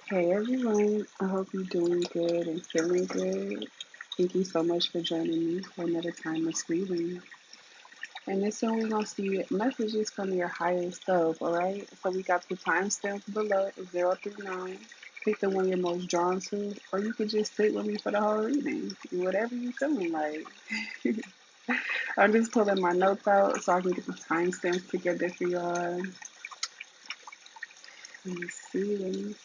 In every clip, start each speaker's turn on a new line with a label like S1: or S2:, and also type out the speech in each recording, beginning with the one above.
S1: Hey everyone, I hope you're doing good and feeling good. Thank you so much for joining me for another time of reading. And this one we're gonna see messages from your higher self, alright? So we got the timestamps below, 0 through 9. Pick the one you're most drawn to, or you could just sit with me for the whole reading. Whatever you're feeling like. I'm just pulling my notes out so I can get the timestamps together for y'all. Let me see.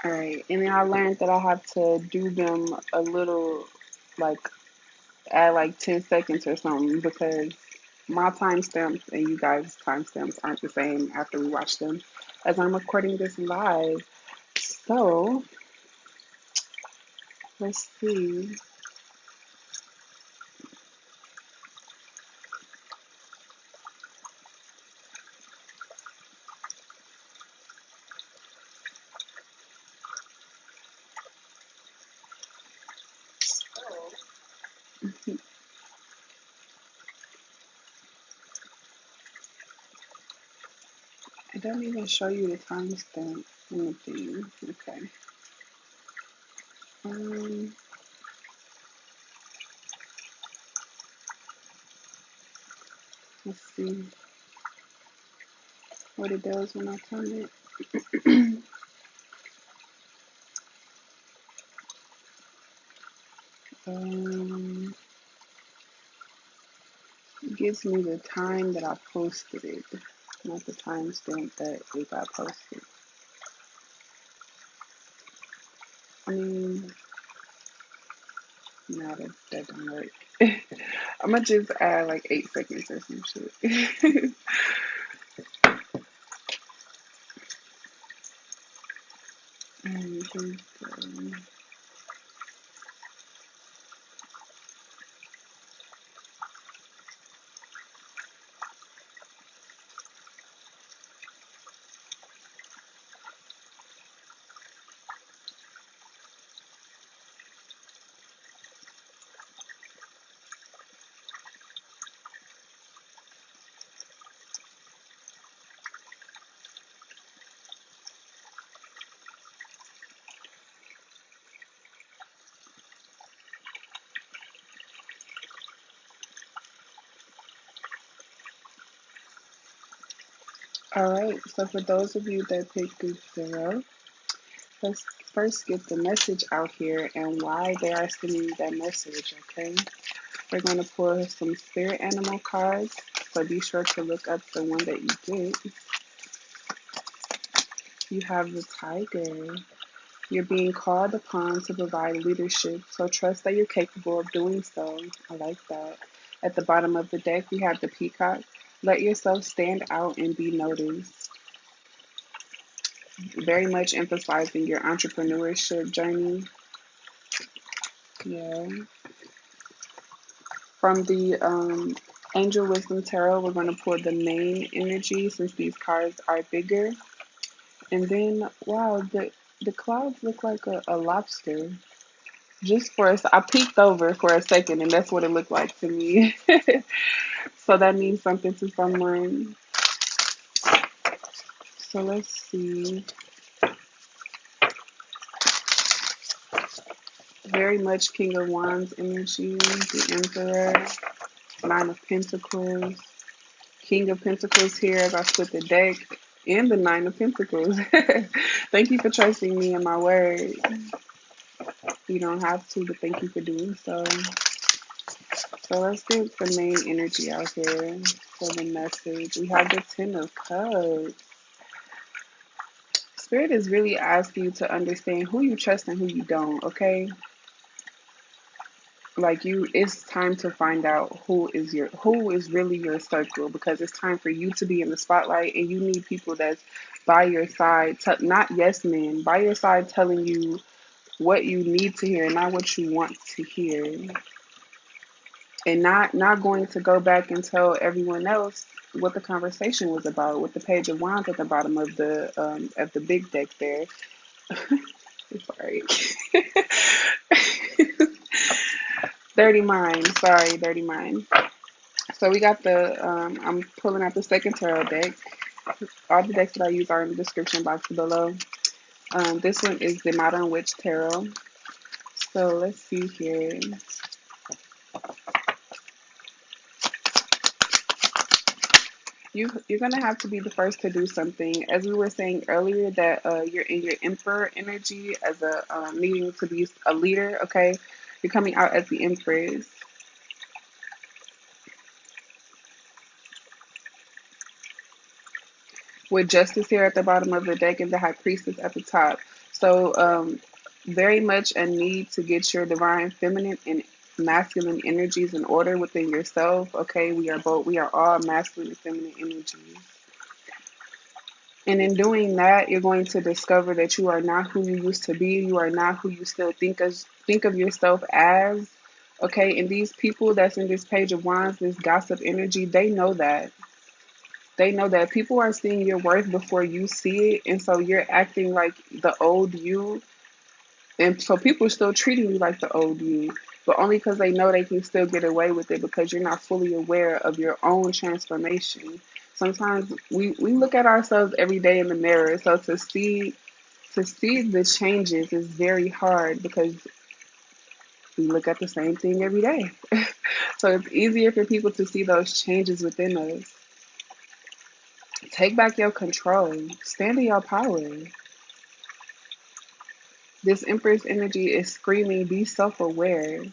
S1: Alright, and then I learned that I have to do them a little, like, at like 10 seconds or something because my timestamps and you guys' timestamps aren't the same after we watch them as I'm recording this live. So, let's see. It doesn't even show you the timestamp in the thing. Okay. Um, let's see what it does when I turn it. um, it gives me the time that I posted it, not the timestamp that it got posted. I mean, no, that don't work. I'm gonna just add like 8 seconds or some shit. And all right, so for those of you that picked group 0, let's first get the message out here and why they are sending you that message, okay? We're going to pull some spirit animal cards, so be sure to look up the one that you get. You have the tiger. You're being called upon to provide leadership, so trust that you're capable of doing so. I like that. At the bottom of the deck, we have the peacock. Let yourself stand out and be noticed. Very much emphasizing your entrepreneurship journey. Yeah. From the Angel Wisdom Tarot, we're going to pull the main energy since these cards are bigger. And then, wow, the clouds look like a lobster. Just for us, I peeked over for a second, and that's what it looked like to me. So that means something to someone. So let's see. Very much King of Wands energy, the Emperor, Nine of Pentacles, King of Pentacles here as I split the deck, and the Nine of Pentacles. Thank you for trusting me and my word. You don't have to, but thank you for doing so. So let's get the main energy out here for the message. We have the Ten of Cups. Spirit is really asking you to understand who you trust and who you don't, okay? Like it's time to find out who is really your circle, because it's time for you to be in the spotlight and you need people that's by your side, not yes men, by your side telling you what you need to hear, not what you want to hear. And not going to go back and tell everyone else what the conversation was about with the Page of Wands at the bottom of the big deck there. Sorry. Dirty mind. Sorry, dirty mind. So we got the, I'm pulling out the second tarot deck. All the decks that I use are in the description box below. This one is the Modern Witch Tarot. So let's see here. You're gonna have to be the first to do something. As we were saying earlier, that you're in your Emperor energy as a needing to be a leader. Okay, you're coming out as the Empress with Justice here at the bottom of the deck and the High Priestess at the top. So very much a need to get your divine feminine and masculine energies in order within yourself. Okay, we are all masculine and feminine energies. And in doing that, you're going to discover that you are not who you used to be. You are not who you still think of yourself as. Okay, and these people that's in this Page of Wands, this gossip energy, they know that. They know that people are seeing your worth before you see it, and so you're acting like the old you, and so people are still treating you like the old you, but only because they know they can still get away with it because you're not fully aware of your own transformation. Sometimes we look at ourselves every day in the mirror, so to see the changes is very hard because we look at the same thing every day. So it's easier for people to see those changes within us. Take back your control. Stand in your power. This Empress energy is screaming, be self-aware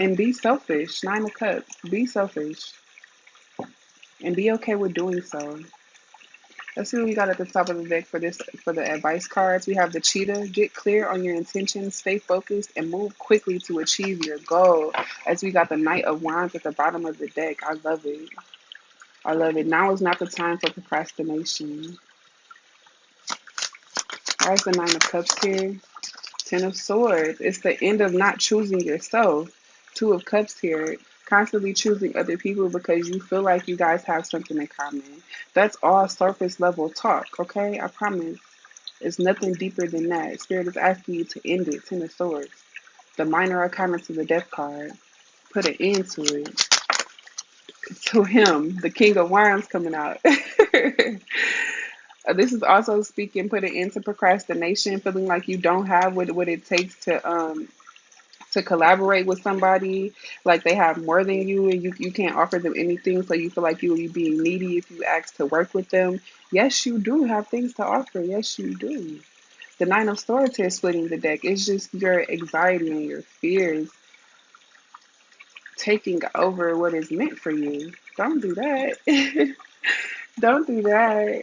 S1: and be selfish. Nine of Cups. Be selfish and be okay with doing so. Let's see what we got at the top of the deck for the advice cards. We have the Cheetah. Get clear on your intentions, stay focused, and move quickly to achieve your goal. As we got the Knight of Wands at the bottom of the deck. I love it. I love it. Now is not the time for procrastination. Why is the Nine of Cups here? Ten of Swords. It's the end of not choosing yourself. Two of Cups here. Constantly choosing other people because you feel like you guys have something in common. That's all surface level talk, okay? I promise. It's nothing deeper than that. Spirit is asking you to end it. Ten of Swords. The Minor Arcana to the Death card. Put an end to it. To him, the King of Wands coming out. This is also speaking, put an end to procrastination, feeling like you don't have what it takes to collaborate with somebody, like they have more than you and you can't offer them anything, so you feel like you will be being needy if you ask to work with them. Yes, you do have things to offer. Yes, you do. The Nine of Swords here splitting the deck. It's just your anxiety and your fears taking over what is meant for you. Don't do that. Don't do that.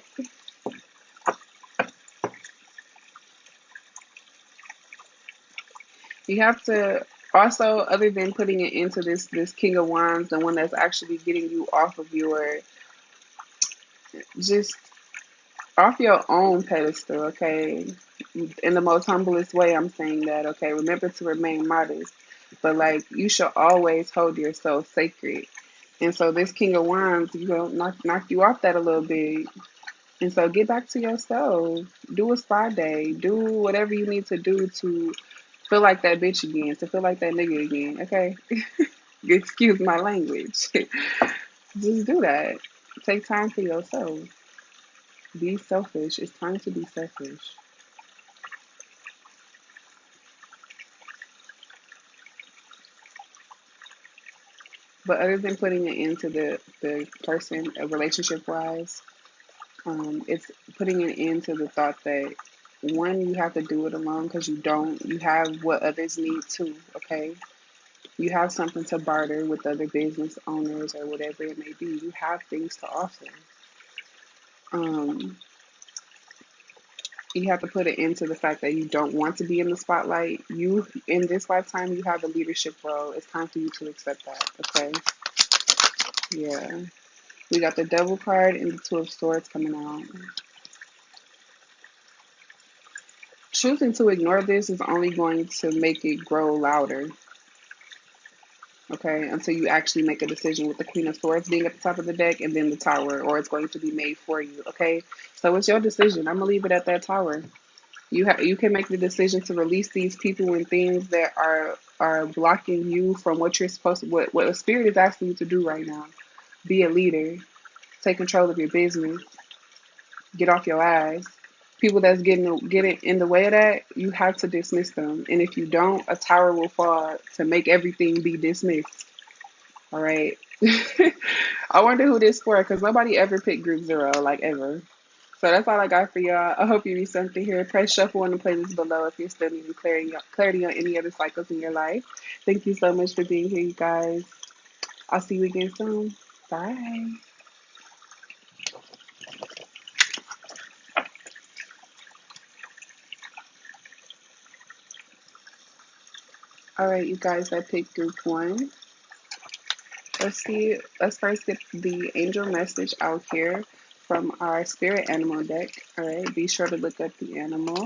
S1: You have to also, other than putting it into this King of Wands, the one that's actually getting you off of your, just off your own pedestal, okay? In the most humblest way, I'm saying that, okay? Remember to remain modest, but like you should always hold yourself sacred. And so this King of Wands, knock you off that a little bit. And so get back to yourself. Do a spa day. Do whatever you need to do to feel like that bitch again, to feel like that nigga again, okay? Excuse my language. Just do that. Take time for yourself. Be selfish. It's time to be selfish. But other than putting it into the person, relationship wise, it's putting it into the thought that one, you have to do it alone because you don't. You have what others need too, okay? You have something to barter with other business owners or whatever it may be. You have things to offer. Um, you have to put it into the fact that you don't want to be in the spotlight. You, in this lifetime, you have a leadership role. It's time for you to accept that, okay? Yeah. We got the Devil card and the Two of Swords coming out. Choosing to ignore this is only going to make it grow louder, okay, until you actually make a decision with the Queen of Swords being at the top of the deck and then the Tower, or it's going to be made for you, okay? So it's your decision. I'm going to leave it at that Tower. You can make the decision to release these people and things that are blocking you from what you're supposed to what a spirit is asking you to do right now. Be a leader. Take control of your business. Get off your ass. People that's getting in the way of that, you have to dismiss them. And if you don't, a tower will fall to make everything be dismissed. All right. I wonder who this for, because nobody ever picked Group Zero, like ever. So that's all I got for y'all. I hope you read something here. Press shuffle on the playlist below if you're still needing clarity on any other cycles in your life. Thank you so much for being here, you guys. I'll see you again soon. Bye. All right, you guys, I picked Group 1. Let's see. Let's first get the angel message out here from our spirit animal deck. All right, be sure to look up the animal.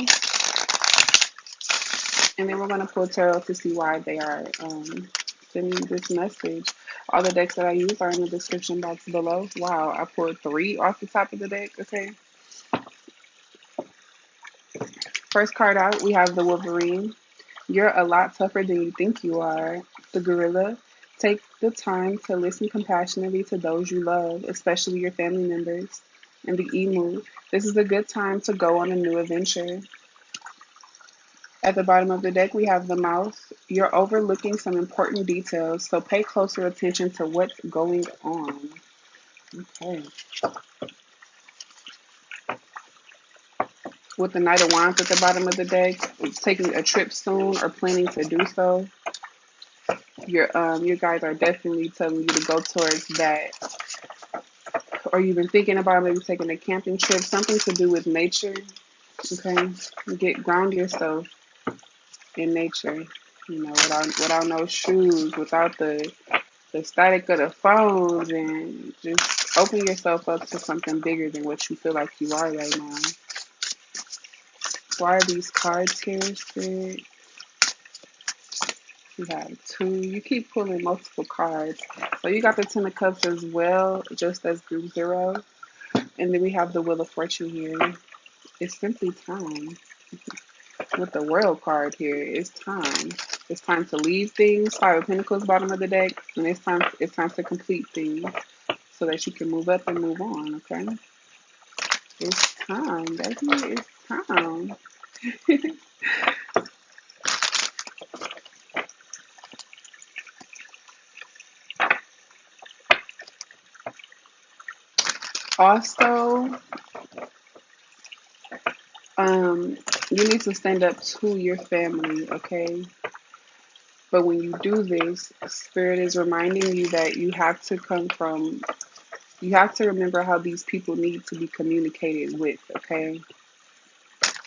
S1: And then we're going to pull tarot to see why they are sending this message. All the decks that I use are in the description box below. Wow, I pulled 3 off the top of the deck. Okay. First card out, we have the Wolverine. You're a lot tougher than you think you are. The Gorilla. Take the time to listen compassionately to those you love, especially your family members. And the Emu. This is a good time to go on a new adventure. At the bottom of the deck, we have the Mouse. You're overlooking some important details, so pay closer attention to what's going on. Okay. With the Knight of Wands at the bottom of the deck, taking a trip soon or planning to do so. Your guys are definitely telling you to go towards that. Or you've been thinking about maybe taking a camping trip, something to do with nature. Okay. Ground yourself in nature. You know, without no shoes, without the static of the phones, and just open yourself up to something bigger than what you feel like you are right now. Why are these cards here, Spirit? You have 2. You keep pulling multiple cards. So you got the 10 of Cups as well, just as Group 0. And then we have the Wheel of Fortune here. It's simply time. With the World card here, it's time. It's time to leave things. 5 of Pentacles, bottom of the deck. And it's time to complete things so that you can move up and move on, okay? It's time, baby. It's time. Also, you need to stand up to your family, okay? But when you do this, Spirit is reminding you that you have to remember how these people need to be communicated with, okay?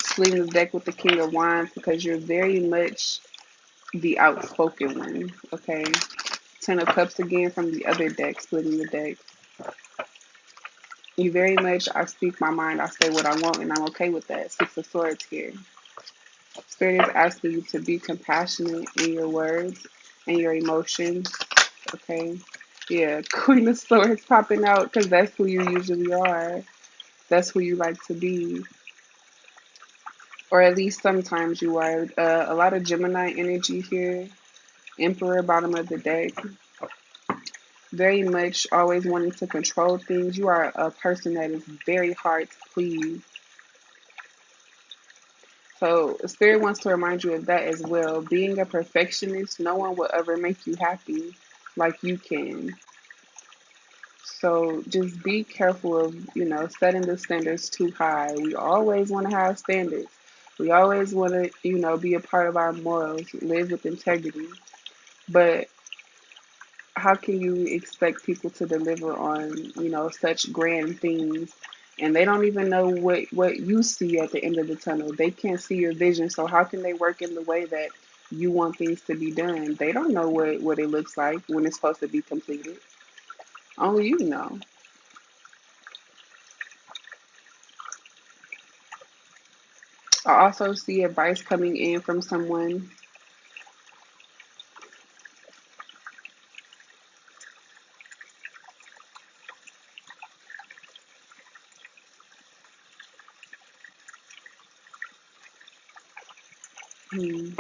S1: Splitting the deck with the King of Wands because you're very much the outspoken one, okay? 10 of Cups again from the other deck, splitting the deck. You very much, I speak my mind, I say what I want, and I'm okay with that. 6 of Swords here. Spirit is asking you to be compassionate in your words and your emotions, okay? Yeah, Queen of Swords popping out because that's who you usually are. That's who you like to be. Or at least sometimes you are. A lot of Gemini energy here. Emperor, bottom of the deck. Very much always wanting to control things. You are a person that is very hard to please. So Spirit wants to remind you of that as well. Being a perfectionist, no one will ever make you happy like you can. So just be careful of, setting the standards too high. We always want to have standards. We always want to, be a part of our morals, live with integrity. But how can you expect people to deliver on, such grand things, and they don't even know what you see at the end of the tunnel? They can't see your vision, so how can they work in the way that you want things to be done? They don't know what it looks like when it's supposed to be completed. Only you know. I also see advice coming in from someone. Hmm.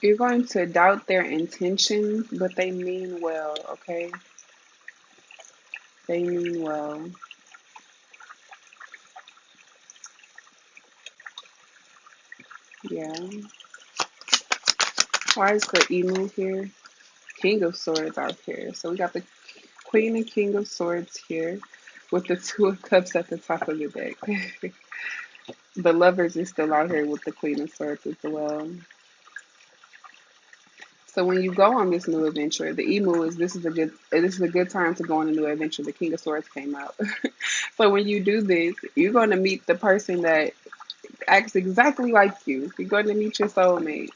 S1: You're going to doubt their intentions, but they mean well, okay? They mean well. Yeah. Why is the emu here? King of Swords out here. So we got the Queen and King of Swords here with the Two of Cups at the top of the deck. The Lovers is still out here with the Queen of Swords as well. So when you go on this new adventure, the emu is this is a good time to go on a new adventure. The King of Swords came out. So when you do this, you're going to meet the person that acts exactly like you. You're going to meet your soulmate.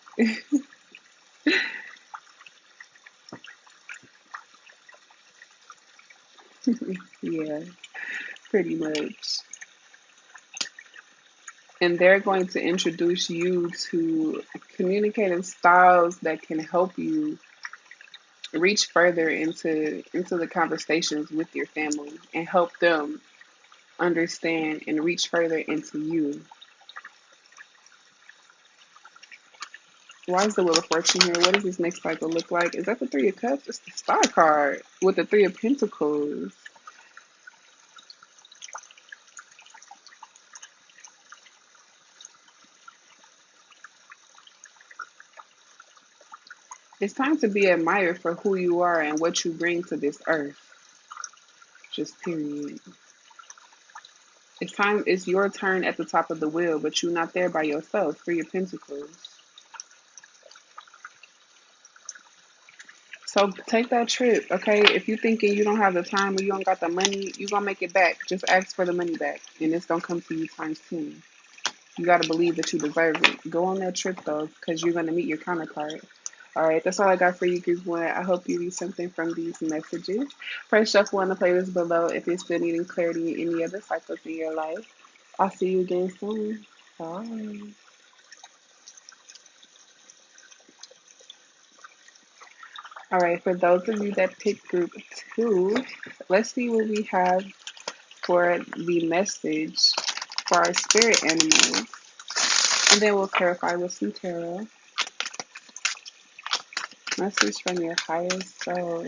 S1: Yeah, pretty much. And they're going to introduce you to communicative styles that can help you reach further into the conversations with your family and help them understand and reach further into you. Why is the Wheel of Fortune here? What does this next cycle look like? Is that the Three of Cups? It's the Star card with the Three of Pentacles. It's time to be admired for who you are and what you bring to this earth. Just period. It's your turn at the top of the wheel, but you're not there by yourself. Three of Pentacles. So take that trip, okay? If you thinking you don't have the time or you don't got the money, you gonna make it back. Just ask for the money back, and it's gonna come to you times 10. You gotta believe that you deserve it. Go on that trip though, because you're gonna meet your counterpart. All right, that's all I got for you, group one. I hope you read something from these messages. Press shuffle on the playlist below if you're still needing clarity in any other cycles in your life. I'll see you again soon. Bye. All right, for those of you that picked group two, let's see what we have for the message for our spirit animals. And then we'll clarify with some tarot. Message from your highest self.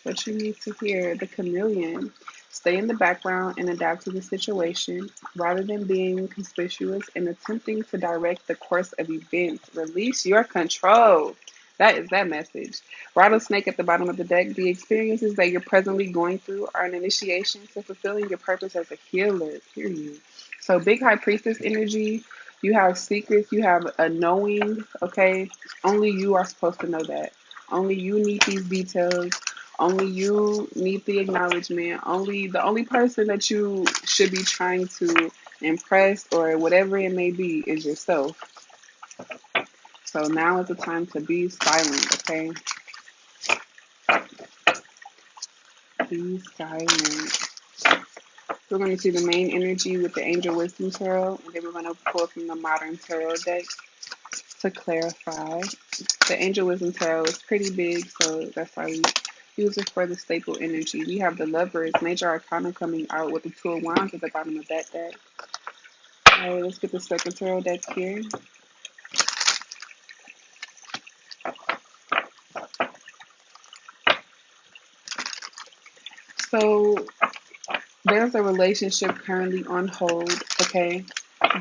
S1: What you need to hear. The chameleon. Stay in the background and adapt to the situation. Rather than being conspicuous and attempting to direct the course of events, release your control. That is that message. Rattlesnake at the bottom of the deck. The experiences that you're presently going through are an initiation to fulfilling your purpose as a healer, period. So, big high priestess energy. You have secrets, you have a knowing, okay? Only you are supposed to know that. Only you need these details. Only you need the acknowledgement. Only the only person that you should be trying to impress or whatever it may be is yourself. So now is the time to be silent, okay? Be silent. We're going to see the main energy with the Angel Wisdom Tarot, and then we're going to pull from the Modern Tarot deck to clarify. The Angel Wisdom Tarot is pretty big, so that's why we use it for the staple energy. We have the Lovers, Major Arcana coming out with the Two of Wands at the bottom of that deck. All right, let's get the second tarot deck here. So there's a relationship currently on hold, okay?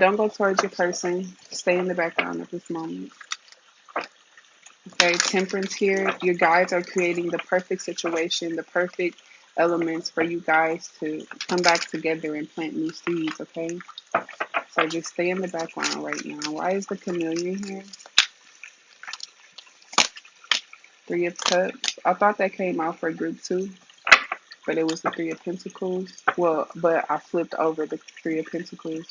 S1: Don't go towards your person. Stay in the background at this moment. Okay, Temperance here. Your guides are creating the perfect situation, the perfect elements for you guys to come back together and plant new seeds, okay? So just stay in the background right now. Why is the chameleon here? Three of Cups. I thought that came out for group two, but it was the Three of Pentacles. Well, but I flipped over the Three of Pentacles.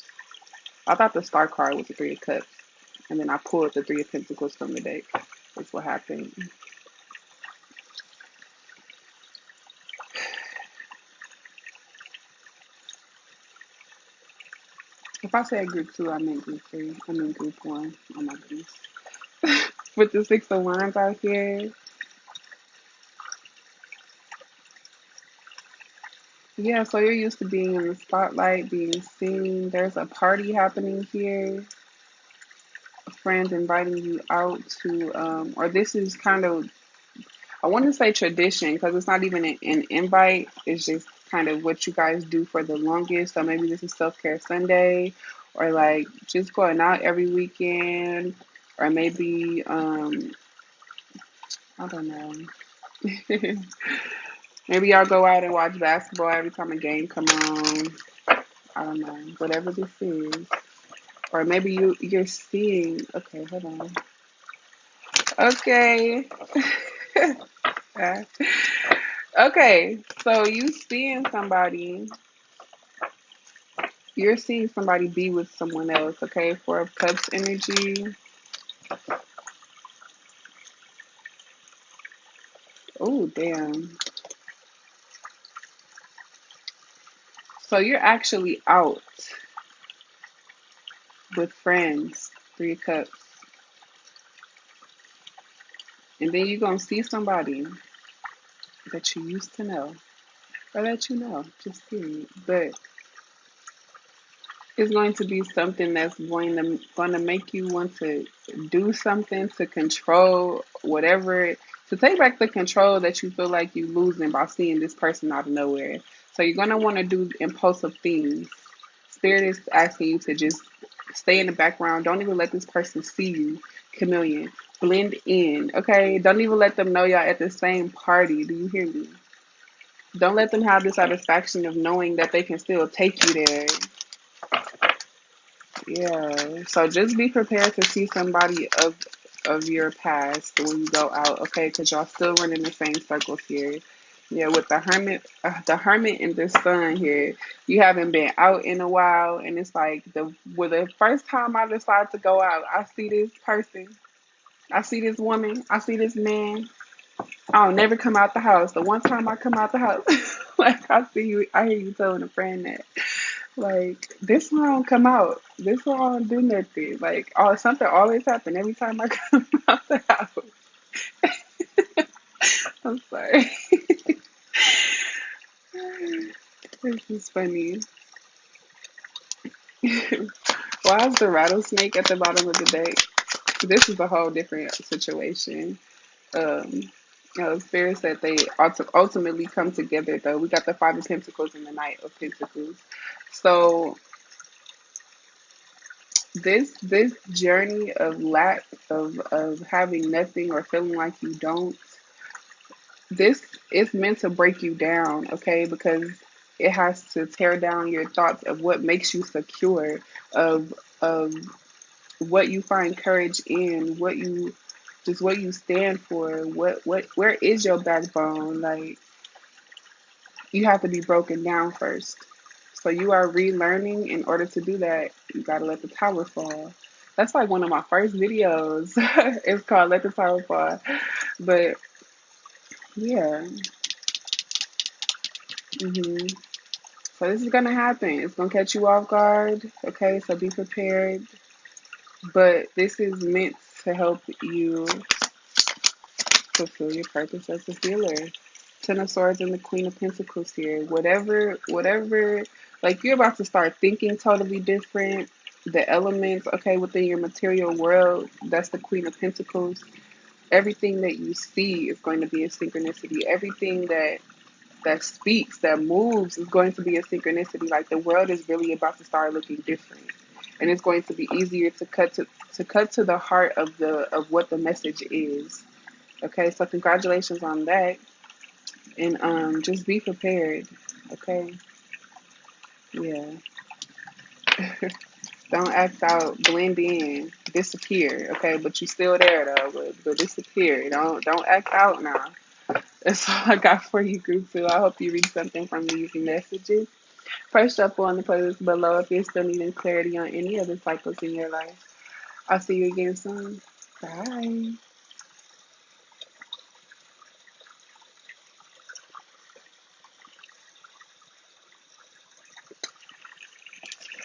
S1: I thought the Star card was the Three of Cups, and then I pulled the Three of Pentacles from the deck. That's what happened. If I said group two, I meant group three. I mean group one. Oh my goodness. With the Six of Wands out here, Yeah, so you're used to being in the spotlight, being seen. There's a party happening here, friends inviting you out to, or this is kind of, I want to say tradition because it's not even an invite. It's just kind of what you guys do for the longest. So maybe this is self care Sunday, or like just going out every weekend, or maybe, I don't know. Maybe y'all go out and watch basketball every time a game come on. I don't know. Whatever this is. Or maybe you're seeing, okay, hold on. Okay. Okay. So you're seeing somebody be with someone else, okay? Four of Cups energy. Oh, damn. So you're actually out with friends, Three of Cups. And then you're gonna see somebody that you used to know. Or that you know, just period. But it's going to be something that's going to make you want to do something to control whatever, to take back the control that you feel like you losing by seeing this person out of nowhere. So you're going to want to do impulsive things. Spirit is asking you to just stay in the background. Don't even let this person see you, chameleon. Blend in, okay? Don't even let them know y'all at the same party. Do you hear me? Don't let them have the satisfaction of knowing that they can still take you there. Yeah. So just be prepared to see somebody of your past when you go out, okay? Because y'all still running the same circles here. Yeah, with the hermit and the sun here, you haven't been out in a while, and it's like the first time I decide to go out, I see this person, I see this woman, I see this man. I'll never come out the house. The one time I come out the house, like I see you, I hear you telling a friend that. Like this one don't come out. This one don't do nothing. Like something always happen every time I come out the house. I'm sorry. This is funny. Why is the rattlesnake at the bottom of the deck? This is a whole different situation. Um, Spirit said they ultimately come together though. We got the Five of Pentacles and the Knight of Pentacles. So this journey of lack of having nothing or feeling like you don't, this is meant to break you down, okay? Because it has to tear down your thoughts of what makes you secure, of what you find courage in, what you stand for, what where is your backbone? Like you have to be broken down first. So you are relearning. In order to do that, you gotta let the tower fall. That's like one of my first videos. It's called Let the Tower Fall. But yeah. hmm So this is gonna happen. It's gonna catch you off guard. Okay, so be prepared. But this is meant to help you fulfill your purpose as a healer. Ten of Swords and the Queen of Pentacles here. Whatever, like you're about to start thinking totally different. The elements, okay, within your material world, that's the Queen of Pentacles. Everything that you see is going to be a synchronicity. Everything that speaks, that moves is going to be a synchronicity. Like the world is really about to start looking different. And it's going to be easier to cut to the heart of what the message is. Okay, so congratulations on that. And just be prepared. Okay? Yeah. Don't act out, blend in, disappear, okay? But you still there though, but disappear. Don't act out now. That's all I got for you, group two. I hope you read something from these messages. First shuffle on the playlist below if you're still needing clarity on any other cycles in your life. I'll see you again soon. Bye.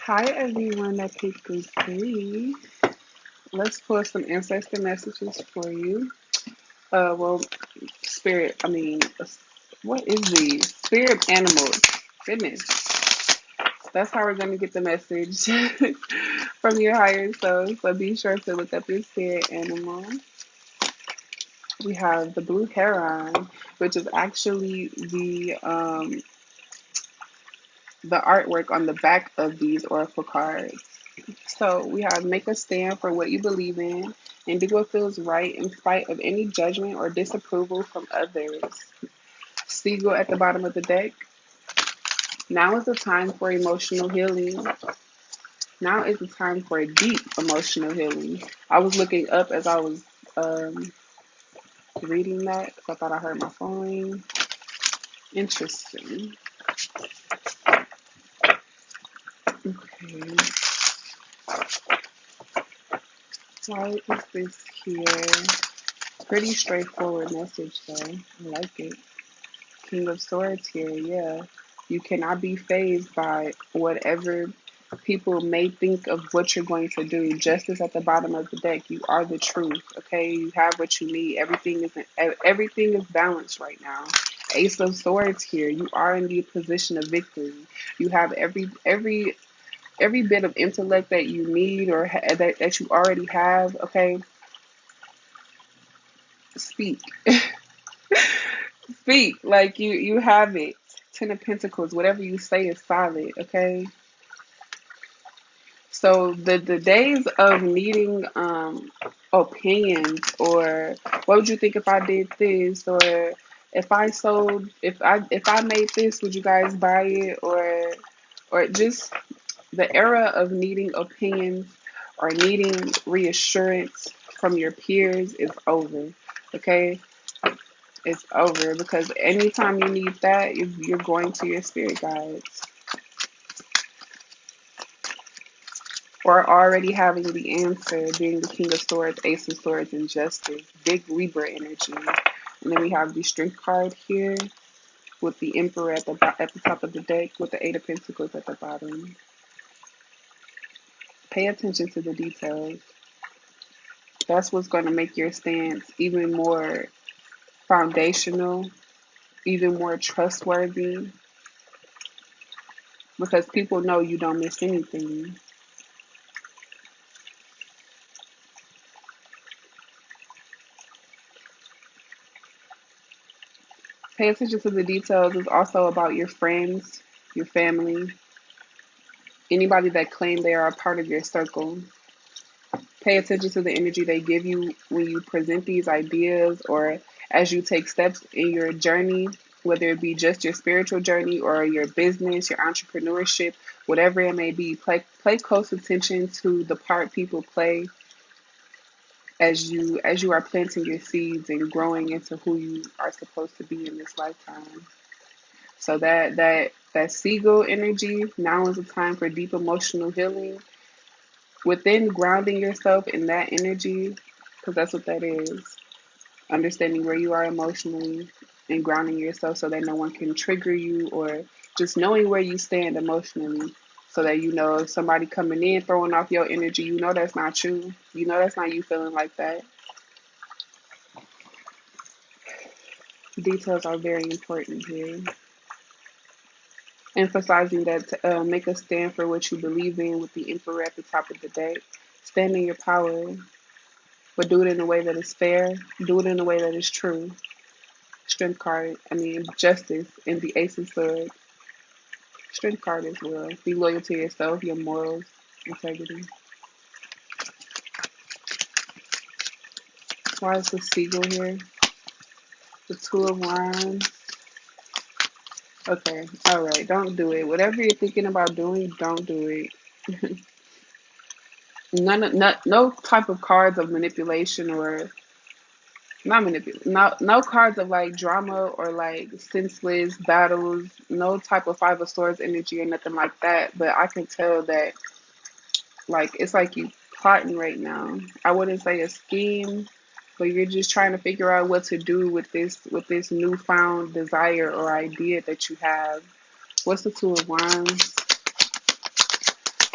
S1: Hi everyone that picked group three. Let's pull some ancestor messages for you. Well, spirit, I mean, what is these? Spirit animals. Goodness. That's how we're going to get the message from your higher self. So be sure to look up your spirit animal. We have the blue heron, which is actually the artwork on the back of these oracle cards. So we have make a stand for what you believe in and do what feels right in spite of any judgment or disapproval from others. Seagull at the bottom of the deck. Now is the time for emotional healing. Now is the time for a deep emotional healing. I was looking up as I was reading that because I thought I heard my phone ring. Interesting. Okay. Why is this here? Pretty straightforward message though. I like it. King of Swords here, yeah. You cannot be fazed by whatever people may think of what you're going to do. Justice at the bottom of the deck. You are the truth. Okay, you have what you need. Everything is balanced right now. Ace of Swords here. You are in the position of victory. You have every bit of intellect that you need or that you already have. Okay, speak. Speak like you have it. Ten of Pentacles. Whatever you say is solid. Okay. So the days of needing opinions or what would you think if I did this or if I made this, would you guys buy it or just the era of needing opinions or needing reassurance from your peers is over. Okay, it's over because anytime you need that, you're going to your spirit guides or already having the answer, being the King of Swords, Ace of Swords, and Justice. Big Libra energy. And then we have the Strength card here with the Emperor at the top of the deck with the Eight of Pentacles at the bottom. Pay attention to the details. That's what's going to make your stance even more foundational, even more trustworthy, because people know you don't miss anything. Pay attention to the details. It's also about your friends, your family, anybody that claim they are a part of your circle. Pay attention to the energy they give you when you present these ideas or as you take steps in your journey, whether it be just your spiritual journey or your business, your entrepreneurship, whatever it may be. Pay close attention to the part people play as you are planting your seeds and growing into who you are supposed to be in this lifetime. So that seagull energy, now is the time for deep emotional healing. Within grounding yourself in that energy, because that's what that is. Understanding where you are emotionally and grounding yourself so that no one can trigger you, or just knowing where you stand emotionally so that you know if somebody coming in throwing off your energy, you know that's not you. You know that's not you feeling like that. Details are very important here. Emphasizing that make a stand for what you believe in with the Emperor at the top of the deck. Stand in your power, but do it in a way that is fair. Do it in a way that is true. Strength card, Justice and the Ace of Swords. Strength card as well. Be loyal to yourself, your morals, integrity. Why is the seagull here? The Two of Wands. Okay, all right, don't do it. Whatever you're thinking about doing, don't do it. No type of cards of manipulation or not manipulation. No cards of like drama or like senseless battles. No type of Five of Swords energy or nothing like that. But I can tell that like it's like you plotting right now. I wouldn't say a scheme, but you're just trying to figure out what to do with this newfound desire or idea that you have. What's the Two of Wands?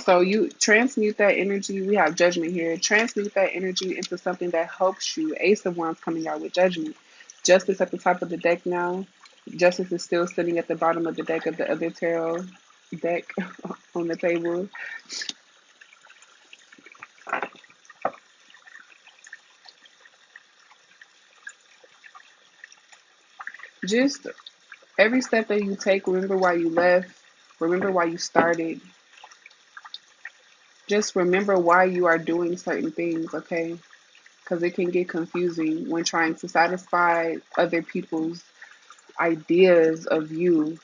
S1: So you transmute that energy. We have Judgment here. Transmute that energy into something that helps you. Ace of Wands coming out with Judgment. Justice at the top of the deck now. Justice is still sitting at the bottom of the deck of the other tarot deck on the table. Just every step that you take, remember why you left, remember why you started. Just remember why you are doing certain things, okay? Because it can get confusing when trying to satisfy other people's ideas of you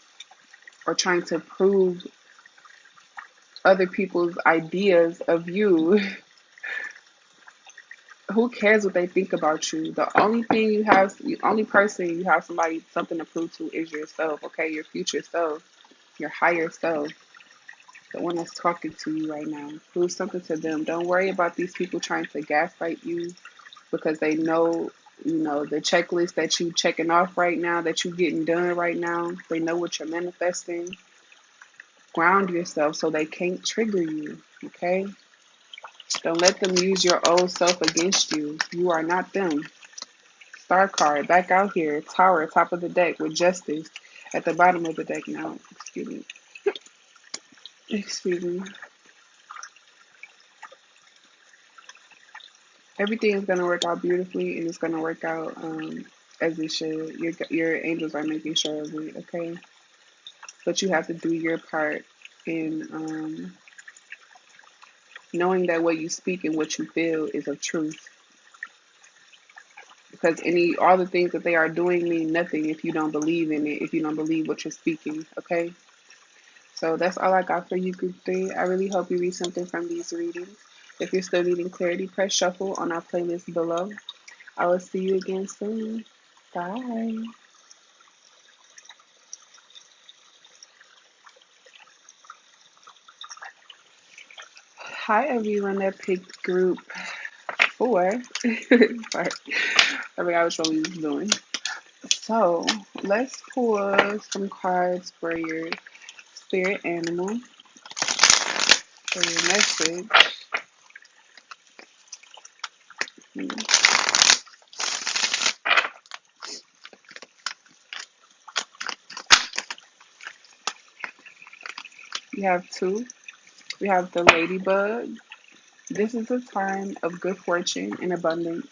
S1: or trying to prove other people's ideas of you. Who cares what they think about you? The only thing you have, the only person you have something to prove to is yourself, okay? Your future self, your higher self, the one that's talking to you right now. Prove something to them. Don't worry about these people trying to gaslight you because they know, the checklist that you checking off right now, that you getting done right now. They know what you're manifesting. Ground yourself so they can't trigger you, okay? Don't let them use your old self against you. You are not them. Star card, back out here. Tower, top of the deck with Justice at the bottom of the deck now. Excuse me. Excuse me. Everything is going to work out beautifully and it's going to work out as it should. Your angels are making sure of it, okay? But you have to do your part in knowing that what you speak and what you feel is of truth. Because all the things that they are doing mean nothing if you don't believe in it, if you don't believe what you're speaking, okay? So that's all I got for you, Group 3. I really hope you read something from these readings. If you're still needing clarity, press shuffle on our playlist below. I will see you again soon. Bye. Hi, everyone that picked Group 4. Sorry, I forgot which one we was doing. So let's pull some cards for your spirit animal, for your message. We have two. We have the ladybug. This is a time of good fortune and abundance,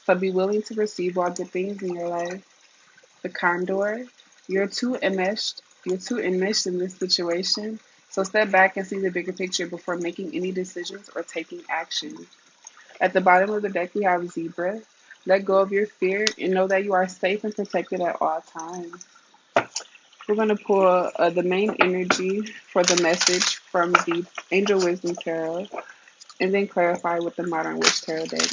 S1: so be willing to receive all good things in your life. The condor, you're too enmeshed. You're too enmeshed in this situation, so step back and see the bigger picture before making any decisions or taking action. At the bottom of the deck, we have zebra. Let go of your fear and know that you are safe and protected at all times. We're going to pull the main energy for the message from the Angel Wisdom Tarot and then clarify with the Modern Witch Tarot deck.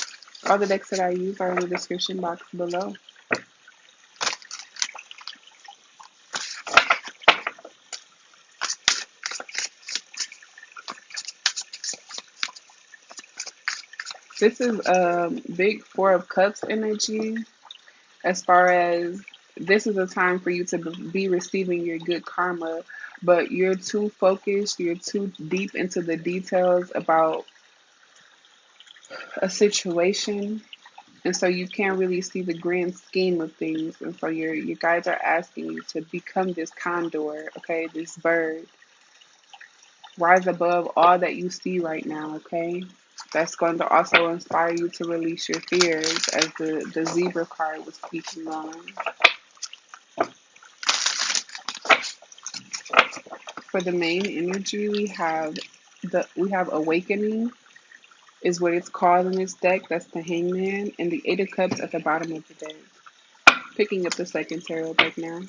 S1: All the decks that I use are in the description box below. This is big Four of Cups energy, as far as this is a time for you to be receiving your good karma, but you're too focused, you're too deep into the details about a situation, and so you can't really see the grand scheme of things. And so your guides are asking you to become this condor, okay, this bird. Rise above all that you see right now, okay? That's going to also inspire you to release your fears, as the zebra card was speaking on. For the main energy, we have awakening, is what it's called in this deck. That's the Hangman, and the Eight of Cups at the bottom of the deck. Picking up the second tarot deck now.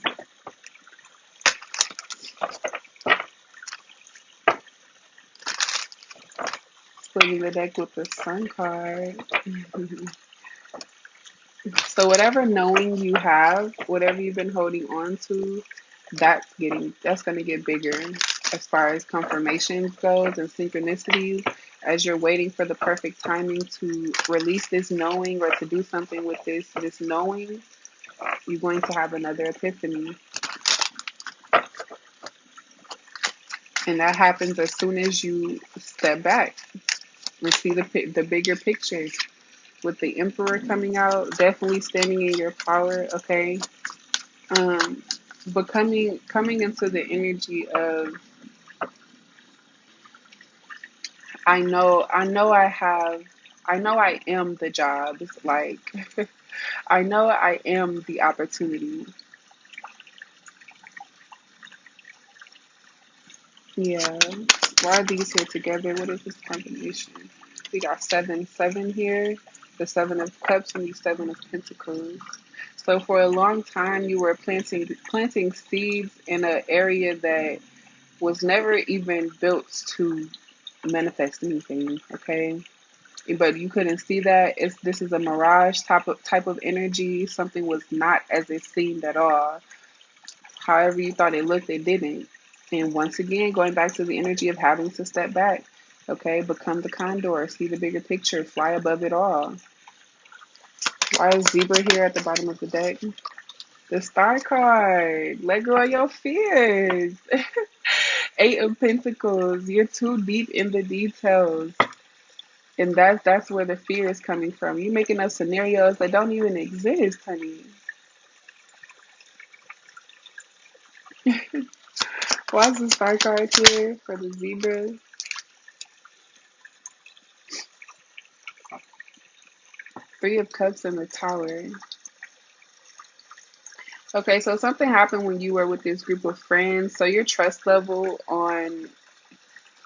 S1: Splitting the deck with the Sun card. So whatever knowing you have, whatever you've been holding on to, that's going to get bigger as far as confirmations goes and synchronicities. As you're waiting for the perfect timing to release this knowing or to do something with this knowing, you're going to have another epiphany. And that happens as soon as you step back, receive the bigger picture. With the Emperor coming out, definitely standing in your power, okay? coming into the energy of I know I am the job. It's like I know I am the opportunity. Yeah. Why are these here together? What is this combination? We got 7 here, the 7 of Cups and the 7 of Pentacles. So for a long time you were planting seeds in an area that was never even built to manifest anything, okay? But you couldn't see that. This is a mirage type of energy. Something was not as it seemed at all. However you thought it looked, it didn't. And once again, going back to the energy of having to step back, okay? Become the condor, see the bigger picture, fly above it all. Why is Zebra here at the bottom of the deck? The Star card. Let go of your fears. 8 of Pentacles. You're too deep in the details. And that's where the fear is coming from. You're making up scenarios that don't even exist, honey. Why is the Star card here for the Zebra? 3 of Cups and the Tower. Okay, so something happened when you were with this group of friends. So your trust level on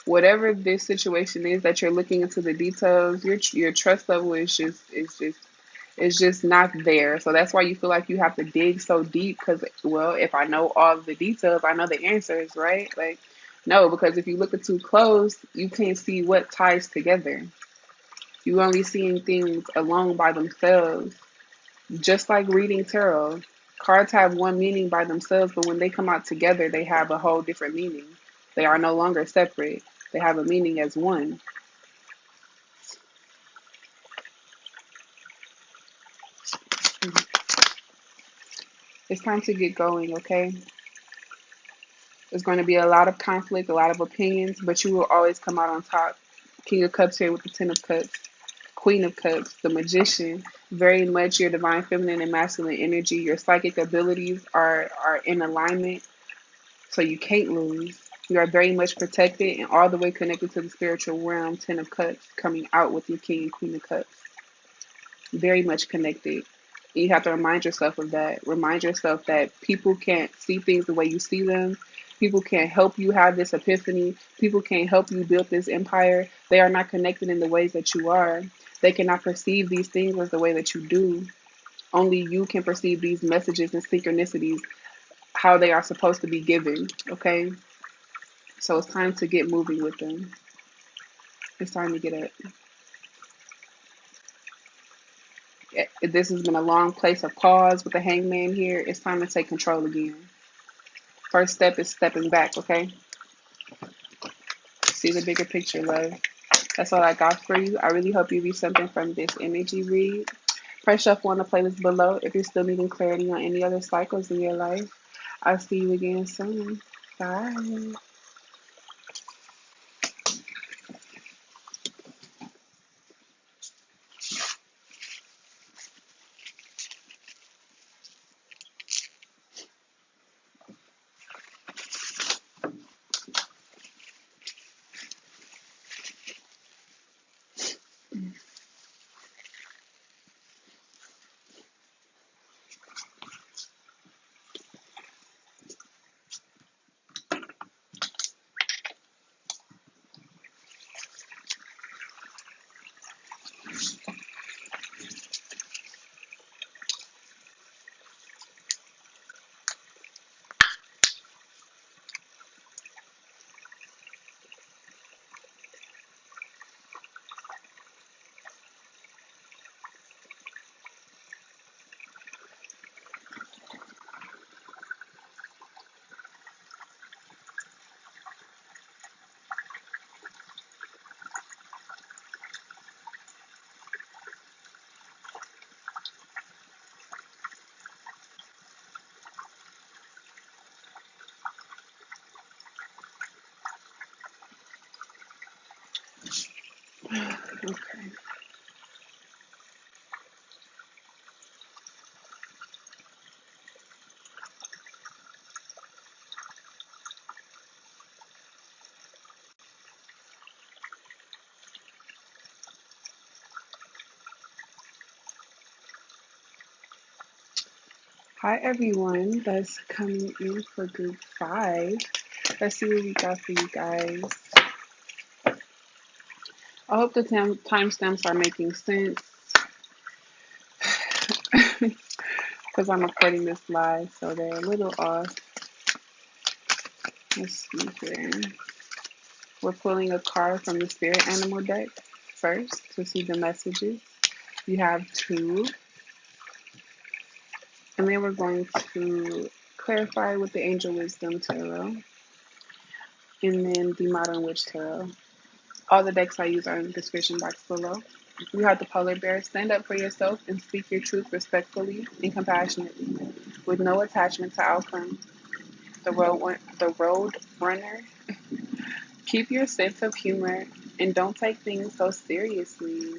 S1: whatever this situation is that you're looking into the details, your trust level is just not there. So that's why you feel like you have to dig so deep because, well, if I know all the details, I know the answers, right? Like, no, because if you look at too close, you can't see what ties together. You only seeing things alone by themselves. Just like reading tarot, cards have one meaning by themselves, but when they come out together, they have a whole different meaning. They are no longer separate. They have a meaning as one. It's time to get going, okay? There's going to be a lot of conflict, a lot of opinions, but you will always come out on top. King of Cups here with the 10 of Cups. Queen of Cups, the Magician. Very much your divine feminine and masculine energy. Your psychic abilities are in alignment, so you can't lose. You are very much protected and all the way connected to the spiritual realm. 10 of Cups coming out with your King and Queen of Cups. Very much connected. You have to remind yourself of that. Remind yourself that people can't see things the way you see them. People can't help you have this epiphany. People can't help you build this empire. They are not connected in the ways that you are. They cannot perceive these things as the way that you do. Only you can perceive these messages and synchronicities how they are supposed to be given, okay? So it's time to get moving with them. It's time to get up. This has been a long place of pause with the Hangman here. It's time to take control again. First step is stepping back, okay? See the bigger picture, love. That's all I got for you. I really hope you read something from this energy read. Press shuffle on the playlist below if you're still needing clarity on any other cycles in your life. I'll see you again soon. Bye. Okay. Hi everyone that's coming in for group 5. Let's see what we got for you guys. I hope the timestamps are making sense because I'm recording this live, so they're a little off. Let's see here. We're pulling a card from the spirit animal deck first to see the messages. You have 2. And then we're going to clarify with the Angel Wisdom Tarot. And then the Modern Witch Tarot. All the decks I use are in the description box below. You have the Polar Bear. Stand up for yourself and speak your truth respectfully and compassionately, with no attachment to outcome. The Road Runner. Keep your sense of humor and don't take things so seriously.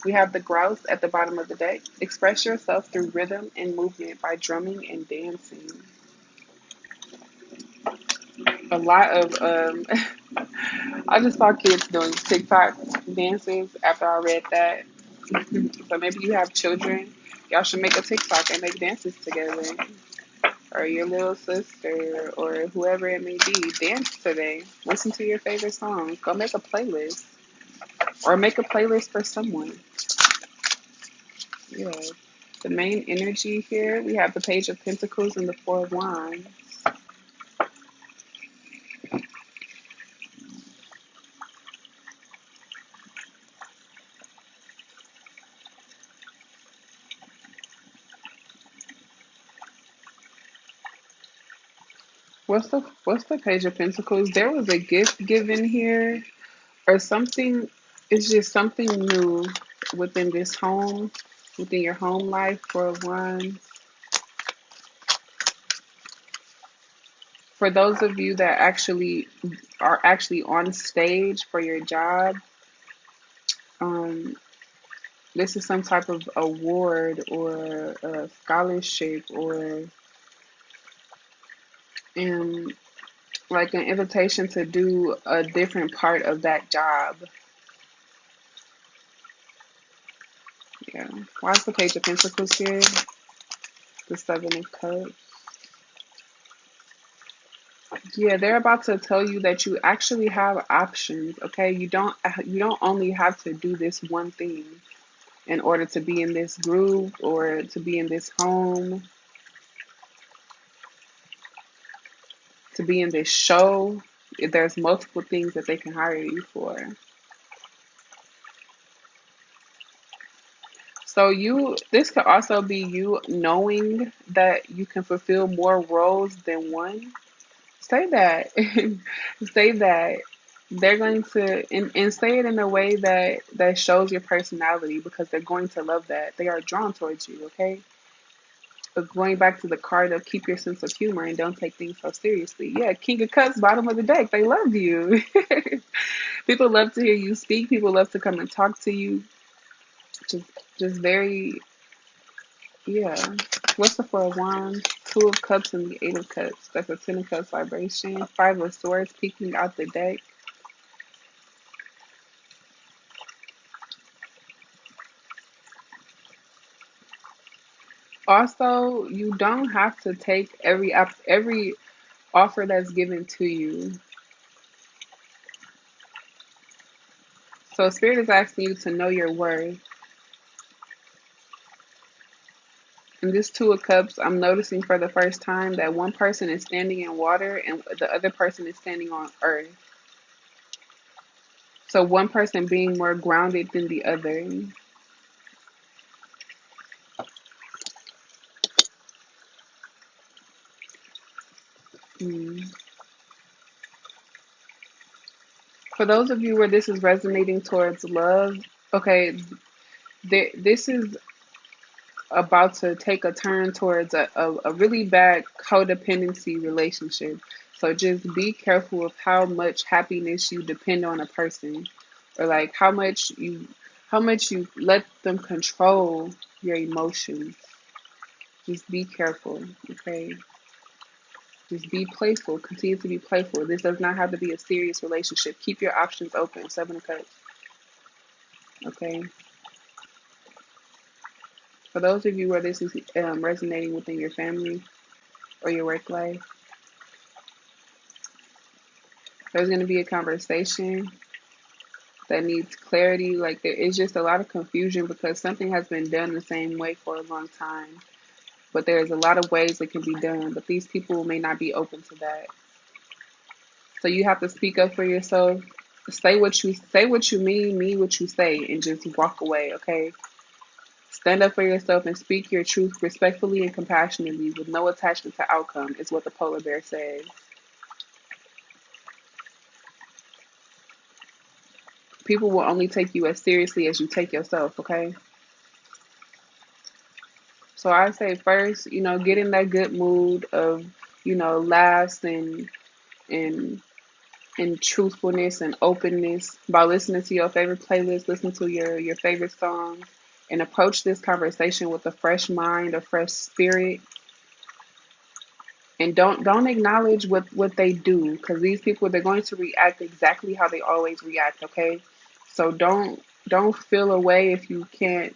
S1: We have the Grouse at the bottom of the deck. Express yourself through rhythm and movement by drumming and dancing. A lot of I just saw kids doing TikTok dances after I read that. So maybe you have children, y'all should make a TikTok and make dances together. Or your little sister or whoever it may be. Dance today. Listen to your favorite songs. Go make a playlist. Or make a playlist for someone. Yeah. The main energy here, we have the Page of Pentacles and the 4 of Wands. What's the Page of Pentacles? There was a gift given here or something. It's just something new within this home, within your home life. 4 of Wands. For those of you that are actually on stage for your job, this is some type of award or a scholarship or like an invitation to do a different part of that job. Yeah. Why is the Page of Pentacles here? The 7 of Cups. Yeah, they're about to tell you that you actually have options, okay? You don't only have to do this one thing in order to be in this group or to be in this home, to be in this show. There's multiple things that they can hire you for. So this could also be you knowing that you can fulfill more roles than one. Say that. Say that. They're going to and say it in a way that shows your personality because they're going to love that. They are drawn towards you, okay? But going back to the card of keep your sense of humor and don't take things so seriously. Yeah, King of Cups, bottom of the deck. They love you. People love to hear you speak. People love to come and talk to you. Just very, yeah. What's the 4 of Wands? 2 of Cups and the 8 of Cups. That's a 10 of Cups vibration. 5 of Swords peeking out the deck. Also, you don't have to take every offer that's given to you. So Spirit is asking you to know your worth. In this 2 of Cups, I'm noticing for the first time that one person is standing in water and the other person is standing on earth. So one person being more grounded than the other. For those of you where this is resonating towards love, okay, this is about to take a turn towards a really bad codependency relationship. So just be careful of how much happiness you depend on a person, or like how much you let them control your emotions. Just be careful, okay? Just be playful. Continue to be playful. This does not have to be a serious relationship. Keep your options open. 7 of Cups. Okay. For those of you where this is resonating within your family or your work life, there's going to be a conversation that needs clarity. Like there is just a lot of confusion because something has been done the same way for a long time. But there's a lot of ways it can be done. But these people may not be open to that. So you have to speak up for yourself. Say what you mean what you say, and just walk away, okay? Stand up for yourself and speak your truth respectfully and compassionately with no attachment to outcome, is what the polar bear says. People will only take you as seriously as you take yourself, okay? So I say first, get in that good mood of, laughs and and truthfulness and openness by listening to your favorite playlist, listen to your favorite songs, and approach this conversation with a fresh mind, a fresh spirit. And don't acknowledge what they do, because these people, they're going to react exactly how they always react, okay? So don't feel away if you feel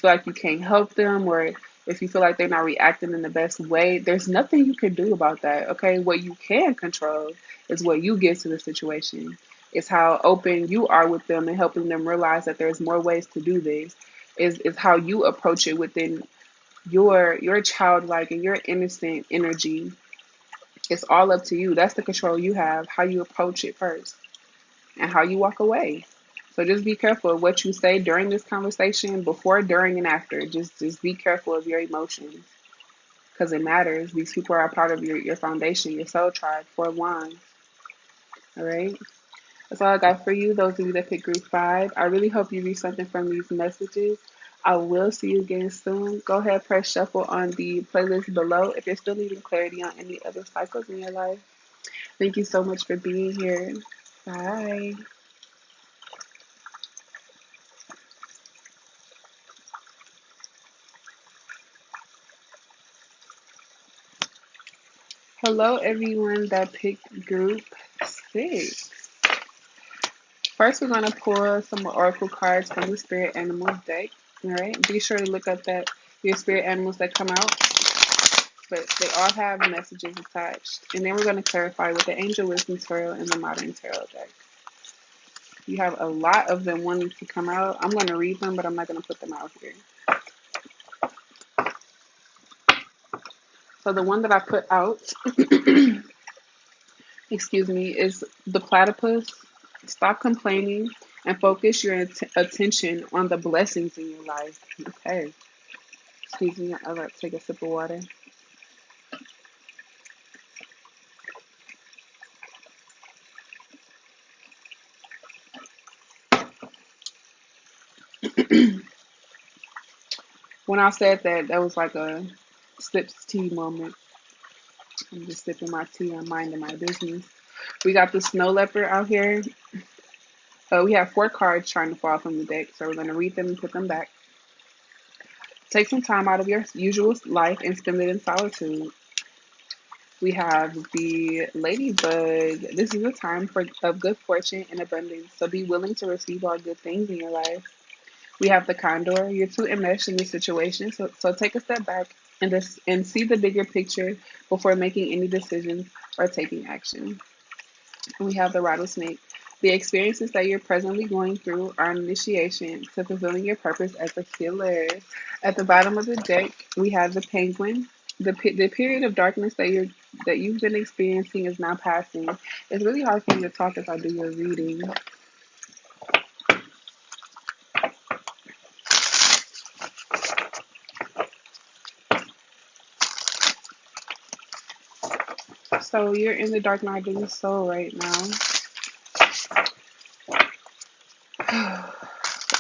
S1: like you can't help them, or if you feel like they're not reacting in the best way. There's nothing you can do about that, okay? What you can control is what you give to the situation. It's how open you are with them and helping them realize that there's more ways to do this. Is how you approach it within your childlike and your innocent energy. It's all up to you. That's the control you have, how you approach it first and how you walk away. So just be careful of what you say during this conversation, before, during, and after. Just be careful of your emotions, because it matters. These people are a part of your foundation, your soul tribe, 4 wands. All right? That's all I got for you, those of you that picked group 5. I really hope you read something from these messages. I will see you again soon. Go ahead, press shuffle on the playlist below if you're still needing clarity on any other cycles in your life. Thank you so much for being here. Bye. Hello, everyone that picked group 6. First, we're going to pull some oracle cards from the spirit animals deck. All right. Be sure to look up your spirit animals that come out, but they all have messages attached. And then we're going to clarify with the Angel Wisdom Tarot and the Modern Tarot deck. You have a lot of them wanting to come out. I'm going to read them, but I'm not going to put them out here. So the one that I put out, excuse me, is the platypus. Stop complaining and focus your attention on the blessings in your life. Okay. Excuse me, I'll take a sip of water. When I said that, that was like a sips tea moment. I'm just sipping my tea and minding my business. We got the snow leopard out here. We have 4 cards trying to fall from the deck, so we're going to read them and put them back. Take some time out of your usual life and spend it in solitude. We have the ladybug. This is a time of good fortune and abundance, so be willing to receive all good things in your life. We have the condor. You're too enmeshed in the situation, so take a step back and see the bigger picture before making any decisions or taking action. And we have the rattlesnake. The experiences that you're presently going through are an initiation to fulfilling your purpose as a healer. At the bottom of the deck, we have the penguin. The period of darkness that you've been experiencing is now passing. It's really hard for me to talk if I do your reading. So you're in the dark night of your soul right now.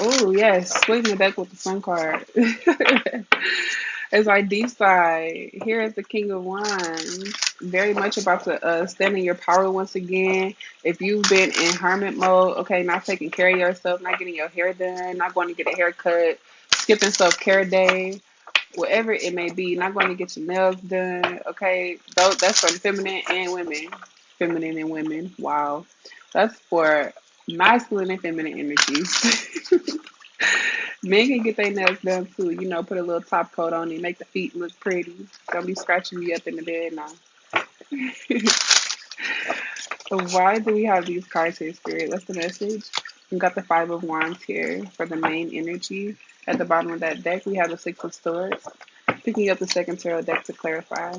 S1: Oh, yes, swing the deck with the sun card. It's like deep side. Here is the King of Wands. Very much about to stand in your power once again. If you've been in hermit mode, okay, not taking care of yourself, not getting your hair done, not going to get a haircut, skipping self-care day, whatever it may be, not going to get your nails done, okay? That's for feminine and women. Feminine and women. Wow. That's for masculine and feminine energies. Men can get their nails done too. You know, put a little top coat on it, make the feet look pretty. Don't be scratching me up in the bed now. Why do we have these cards here, Spirit? What's the message? We got the Five of Wands here for the main energy. At the bottom of that deck, we have the Six of Swords. Picking up the second tarot deck to clarify.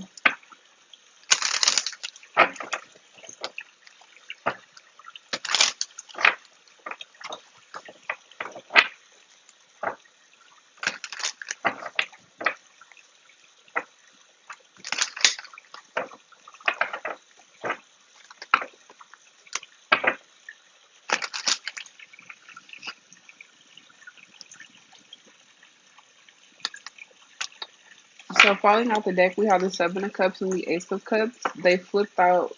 S1: So falling out the deck, we have the Seven of Cups and the Ace of Cups. They flipped out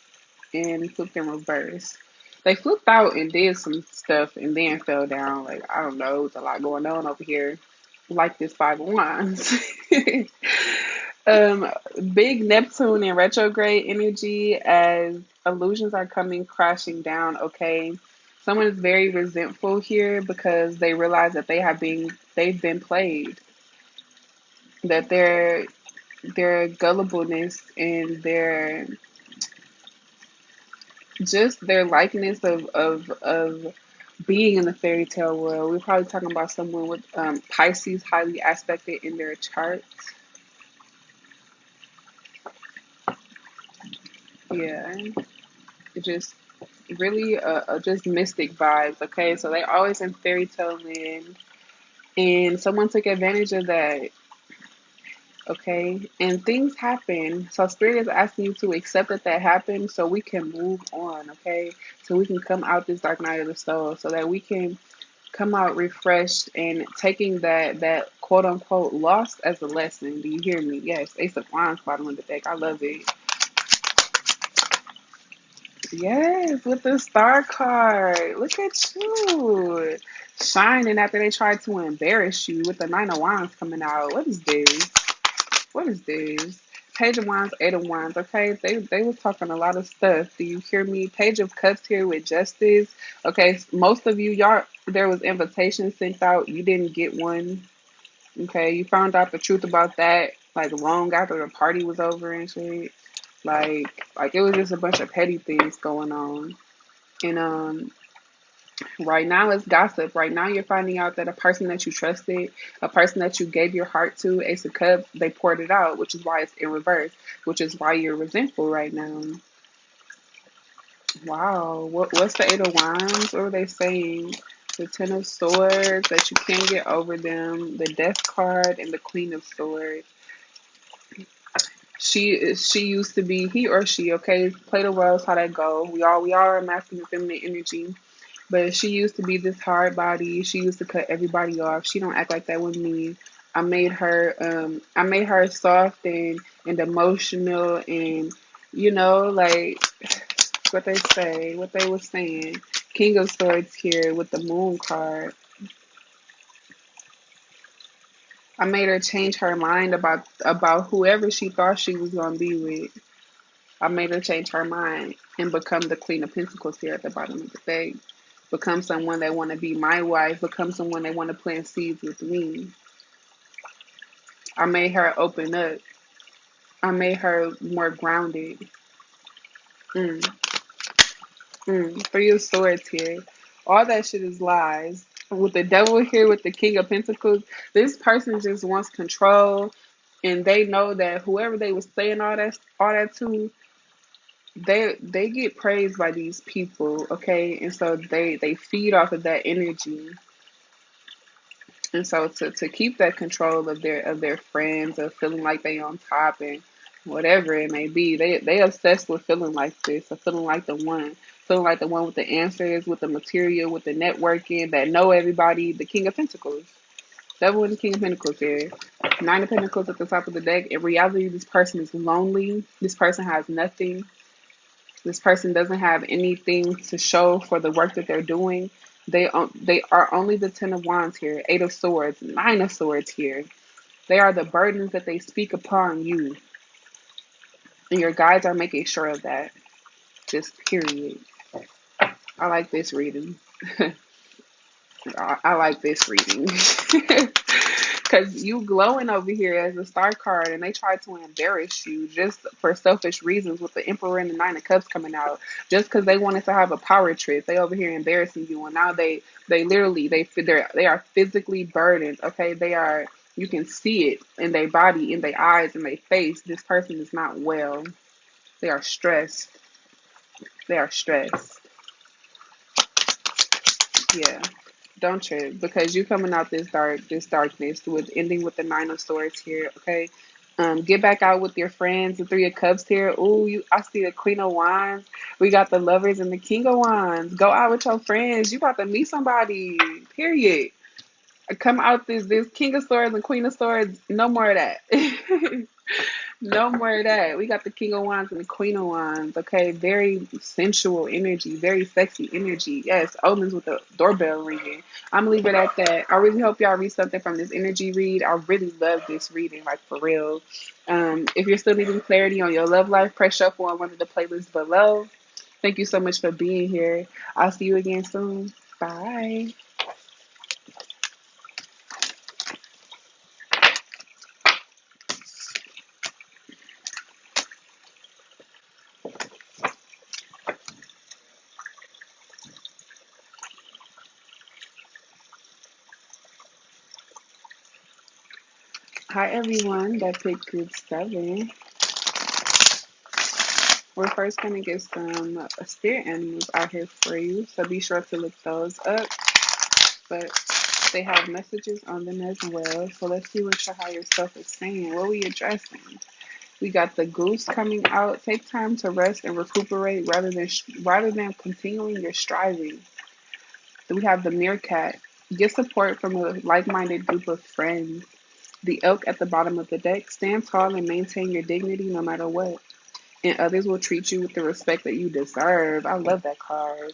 S1: and flipped in reverse. They flipped out and did some stuff and then fell down. Like, I don't know, it's a lot going on over here. Like this Five of Wands. um, Big Neptune in retrograde energy as illusions are coming crashing down, okay? Someone is very resentful here because they realize that they've been played. That their gullibleness and their likeness of being in the fairy tale world. We're probably talking about someone with Pisces highly aspected in their charts. Yeah, it just really just mystic vibes. Okay, so they always in fairy tale land, and someone took advantage of that. Okay, and things happen. So Spirit is asking you to accept that happened so we can move on. Okay, so we can come out this dark night of the soul, so that we can come out refreshed and taking that quote unquote loss as a lesson. Do you hear me? Yes, Ace of Wands bottom of the deck. I love it. Yes, with the star card. Look at you. Shining after they tried to embarrass you with the Nine of Wands coming out. What is this? What is this? Page of Wands, Eight of Wands. Okay, they was talking a lot of stuff. Do you hear me? Page of Cups here with Justice. Okay, most of you, y'all, there was invitations sent out. You didn't get one. Okay, you found out the truth about that like long after the party was over and shit. Like it was just a bunch of petty things going on. And right now it's gossip. Right now you're finding out that a person that you trusted, a person that you gave your heart to, Ace of Cups, they poured it out, which is why it's in reverse, which is why you're resentful right now. Wow. What's the Eight of Wands? What were they saying? The Ten of Swords, that you can't get over them, the Death card, and the Queen of Swords. She used to be he or she, okay? Play the roles how that go. We all are masculine and feminine energy. But she used to be this hard body. She used to cut everybody off. She don't act like that with me. I made her soft and emotional and like what they say, what they were saying. King of Swords here with the Moon card. I made her change her mind about whoever she thought she was gonna be with. I made her change her mind and become the Queen of Pentacles here at the bottom of the deck. Become someone that want to be my wife. Become someone that want to plant seeds with me. I made her open up. I made her more grounded. Mm, Three of Swords here. All that shit is lies. With the devil here, with the King of Pentacles, this person just wants control, and they know that whoever they was saying all that to, they get praised by these people, okay, and so they feed off of that energy. And so to keep that control of their friends, of feeling like they on top and whatever it may be, they obsessed with feeling like this, or feeling like the one with the answers, with the material, with the networking, that know everybody, the King of Pentacles. Devil and the King of Pentacles here. Nine of Pentacles at the top of the deck. In reality, this person is lonely. This person has nothing. This person doesn't have anything to show for the work that they're doing. They are only the Ten of Wands here, Eight of Swords, Nine of Swords here. They are the burdens that they speak upon you. And your guides are making sure of that. Just period. I like this reading. I like this reading. Because you glowing over here as a star card, and they try to embarrass you just for selfish reasons with the Emperor and the Nine of Cups coming out. Just because they wanted to have a power trip, they over here embarrassing you, and now they literally they are physically burdened. Okay, they are. You can see it in their body, in their eyes, in their face. This person is not well. They are stressed. They are stressed. Yeah. Don't trip because you coming out this darkness with ending with the Nine of Swords here. Okay, get back out with your friends. The Three of Cups here. Ooh, I see the Queen of Wands. We got the Lovers and the King of Wands. Go out with your friends. You about to meet somebody. Period. Come out this King of Swords and Queen of Swords. No more of that. No more of that. We got the King of Wands and the Queen of Wands. Okay, very sensual energy, very sexy energy. Yes, omens with the doorbell ringing. I'm gonna leave it at that. I really hope y'all read something from this energy read. I really love this reading, like for real. If you're still needing clarity on your love life, press shuffle on one of the playlists below. Thank you so much for being here. I'll see you again soon. Bye. Hi everyone, that picked group 7. We're first going to get some spirit animals out here for you, so be sure to look those up. But they have messages on them as well, so let's see what your higher self is saying. What are we addressing? We got the goose coming out. Take time to rest and recuperate rather than continuing your striving. Then we have the meerkat. Get support from a like-minded group of friends. The elk at the bottom of the deck. Stand tall and maintain your dignity no matter what. And others will treat you with the respect that you deserve. I love that card.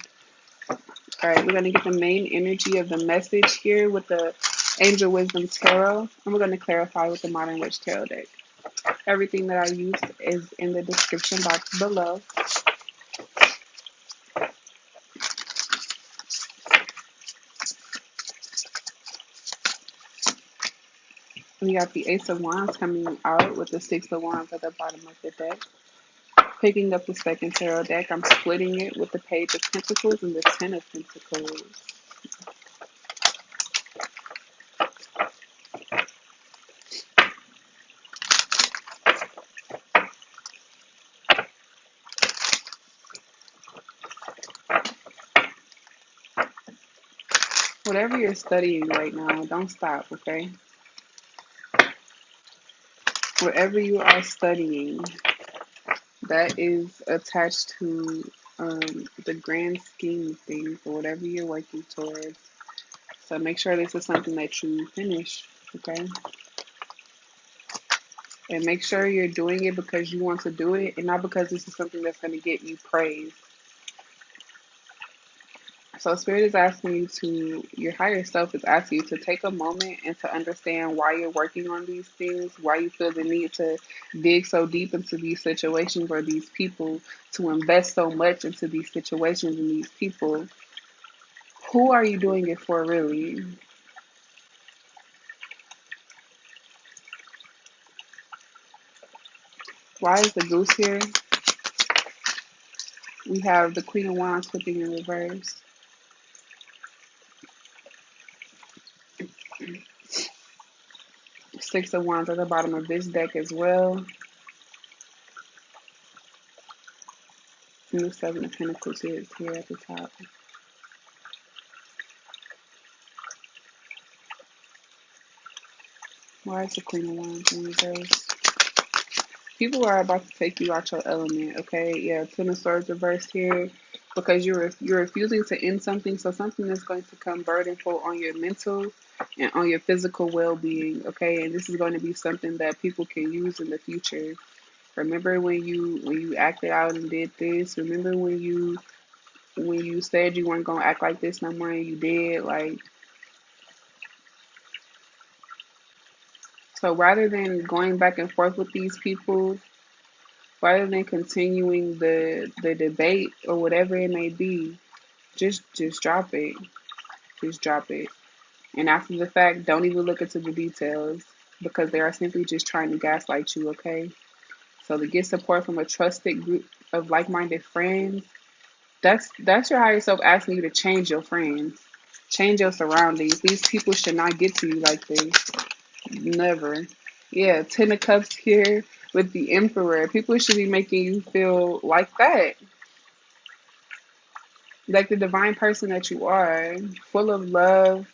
S1: All right, we're going to get the main energy of the message here with the Angel Wisdom Tarot. And we're going to clarify with the Modern Witch Tarot deck. Everything that I used is in the description box below. We got the Ace of Wands coming out with the Six of Wands at the bottom of the deck. Picking up the second tarot deck, I'm splitting it with the Page of Pentacles and the Ten of Pentacles. Whatever you're studying right now, don't stop, okay? Whatever you are studying, that is attached to the grand scheme of things or whatever you're working towards. So make sure this is something that you finish, okay? And make sure you're doing it because you want to do it and not because this is something that's going to get you praise. So Spirit is asking you your higher self is asking you to take a moment and to understand why you're working on these things, why you feel the need to dig so deep into these situations or these people, to invest so much into these situations and these people. Who are you doing it for, really? Why is the goose here? We have the Queen of Wands flipping in reverse. Six of Wands at the bottom of this deck as well. And the Seven of Pentacles is here at the top. Why is the Queen of Wands in reverse? People are about to take you out your element, okay? Yeah, Ten of Swords reversed here because you're refusing to end something, so something is going to come burdenful on your mental and on your physical well-being, okay? And this is going to be something that people can use in the future. Remember when you acted out and did this? Remember when you said you weren't gonna act like this no more and you did? Like, so rather than going back and forth with these people, rather than continuing the debate or whatever it may be, just drop it. Just drop it. And after the fact, don't even look into the details because they are simply just trying to gaslight you, okay? So to get support from a trusted group of like-minded friends, that's your higher self asking you to change your friends, change your surroundings. These people should not get to you like this. Never. Yeah, Ten of Cups here with the Emperor. People should be making you feel like that, like the divine person that you are, full of love,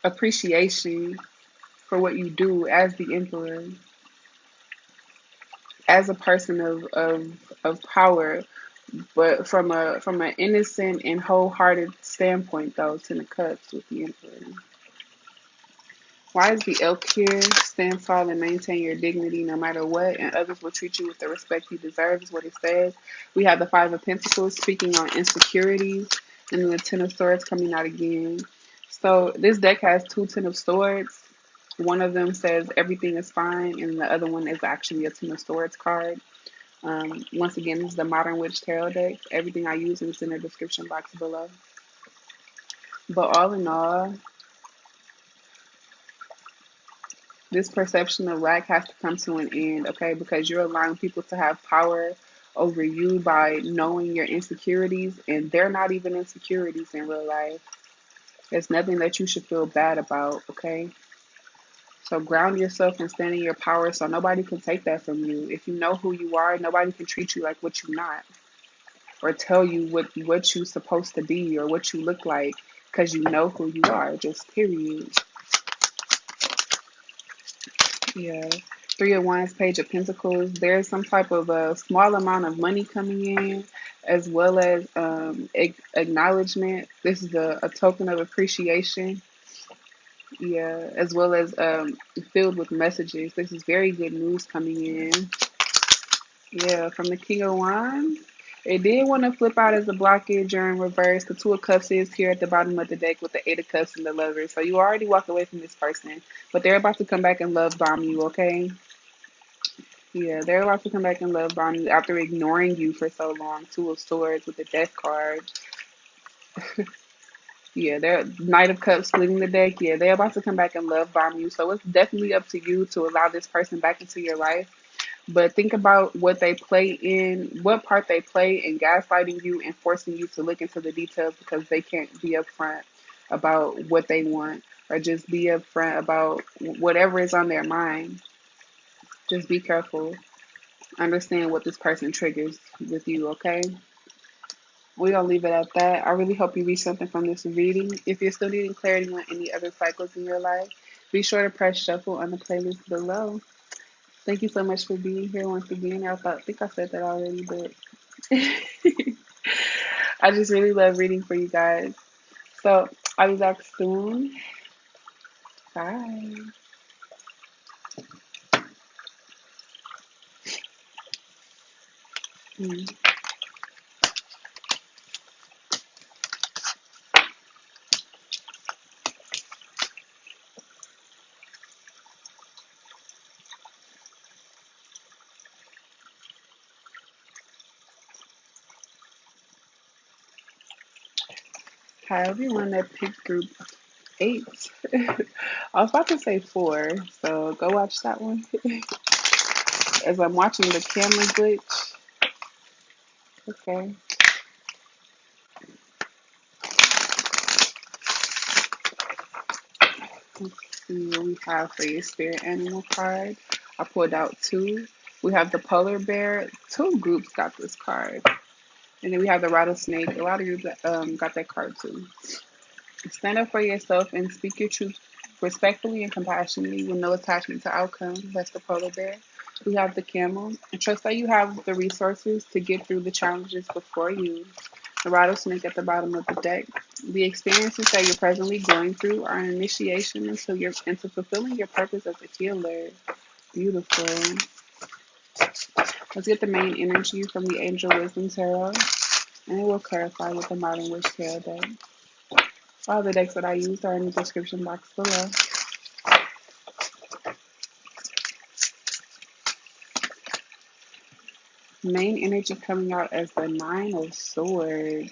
S1: appreciation for what you do as the Emperor, as a person of power, but from an innocent and wholehearted standpoint, though, Ten of Cups with the Emperor. Why is the elk here? Stand tall and maintain your dignity no matter what, and others will treat you with the respect you deserve, is what it says. We have the Five of Pentacles speaking on insecurities, and then the Ten of Swords coming out again. So this deck has two Ten of Swords. One of them says everything is fine, and the other one is actually a Ten of Swords card. Once again, this is the Modern Witch Tarot deck. Everything I use is in the description box below. But all in all, this perception of lack has to come to an end, okay? Because you're allowing people to have power over you by knowing your insecurities, and they're not even insecurities in real life. There's nothing that you should feel bad about, okay? So ground yourself and stand in your power so nobody can take that from you. If you know who you are, nobody can treat you like what you're not, or tell you what you're supposed to be or what you look like, because you know who you are, just period. Yeah. Three of Wands, Page of Pentacles. There's some type of a small amount of money coming in, as well as acknowledgement. This is a token of appreciation. Yeah, as well as filled with messages. This is very good news coming in. Yeah, from the King of Wands. It did want to flip out as a blockage or in reverse. The Two of Cups is here at the bottom of the deck with the Eight of Cups and the Lovers. So you already walked away from this person, but they're about to come back and love bomb you, okay? Yeah, they're about to come back and love bomb you after ignoring you for so long. Two of Swords with the Death card. Yeah, they're Knight of Cups splitting the deck. Yeah, they're about to come back and love bomb you. So it's definitely up to you to allow this person back into your life. But think about what part they play in gaslighting you and forcing you to look into the details because they can't be upfront about what they want or just be upfront about whatever is on their mind. Just be careful. Understand what this person triggers with you, okay? We're going to leave it at that. I really hope you read something from this reading. If you're still needing clarity on any other cycles in your life, be sure to press shuffle on the playlist below. Thank you so much for being here once again. I think I said that already, but I just really love reading for you guys. So I'll be back soon. Bye. Hi everyone that picked group 8. I was about to say 4, so go watch that one. As I'm watching the camera glitch. Okay. Let's see what we have for your spirit animal card. I pulled out 2. We have the polar bear. 2 groups got this card. And then we have the rattlesnake. A lot of groups got that card too. Stand up for yourself and speak your truth respectfully and compassionately with no attachment to outcome. That's the polar bear. We have the camel. And trust that you have the resources to get through the challenges before you. The rattlesnake at the bottom of the deck. The experiences that you're presently going through are an initiation into fulfilling your purpose as a healer. Beautiful. Let's get the main energy from the Angel Wisdom Tarot. And it will clarify with the Modern Witch Tarot deck. All the decks that I used are in the description box below. Main energy coming out as the Nine of Swords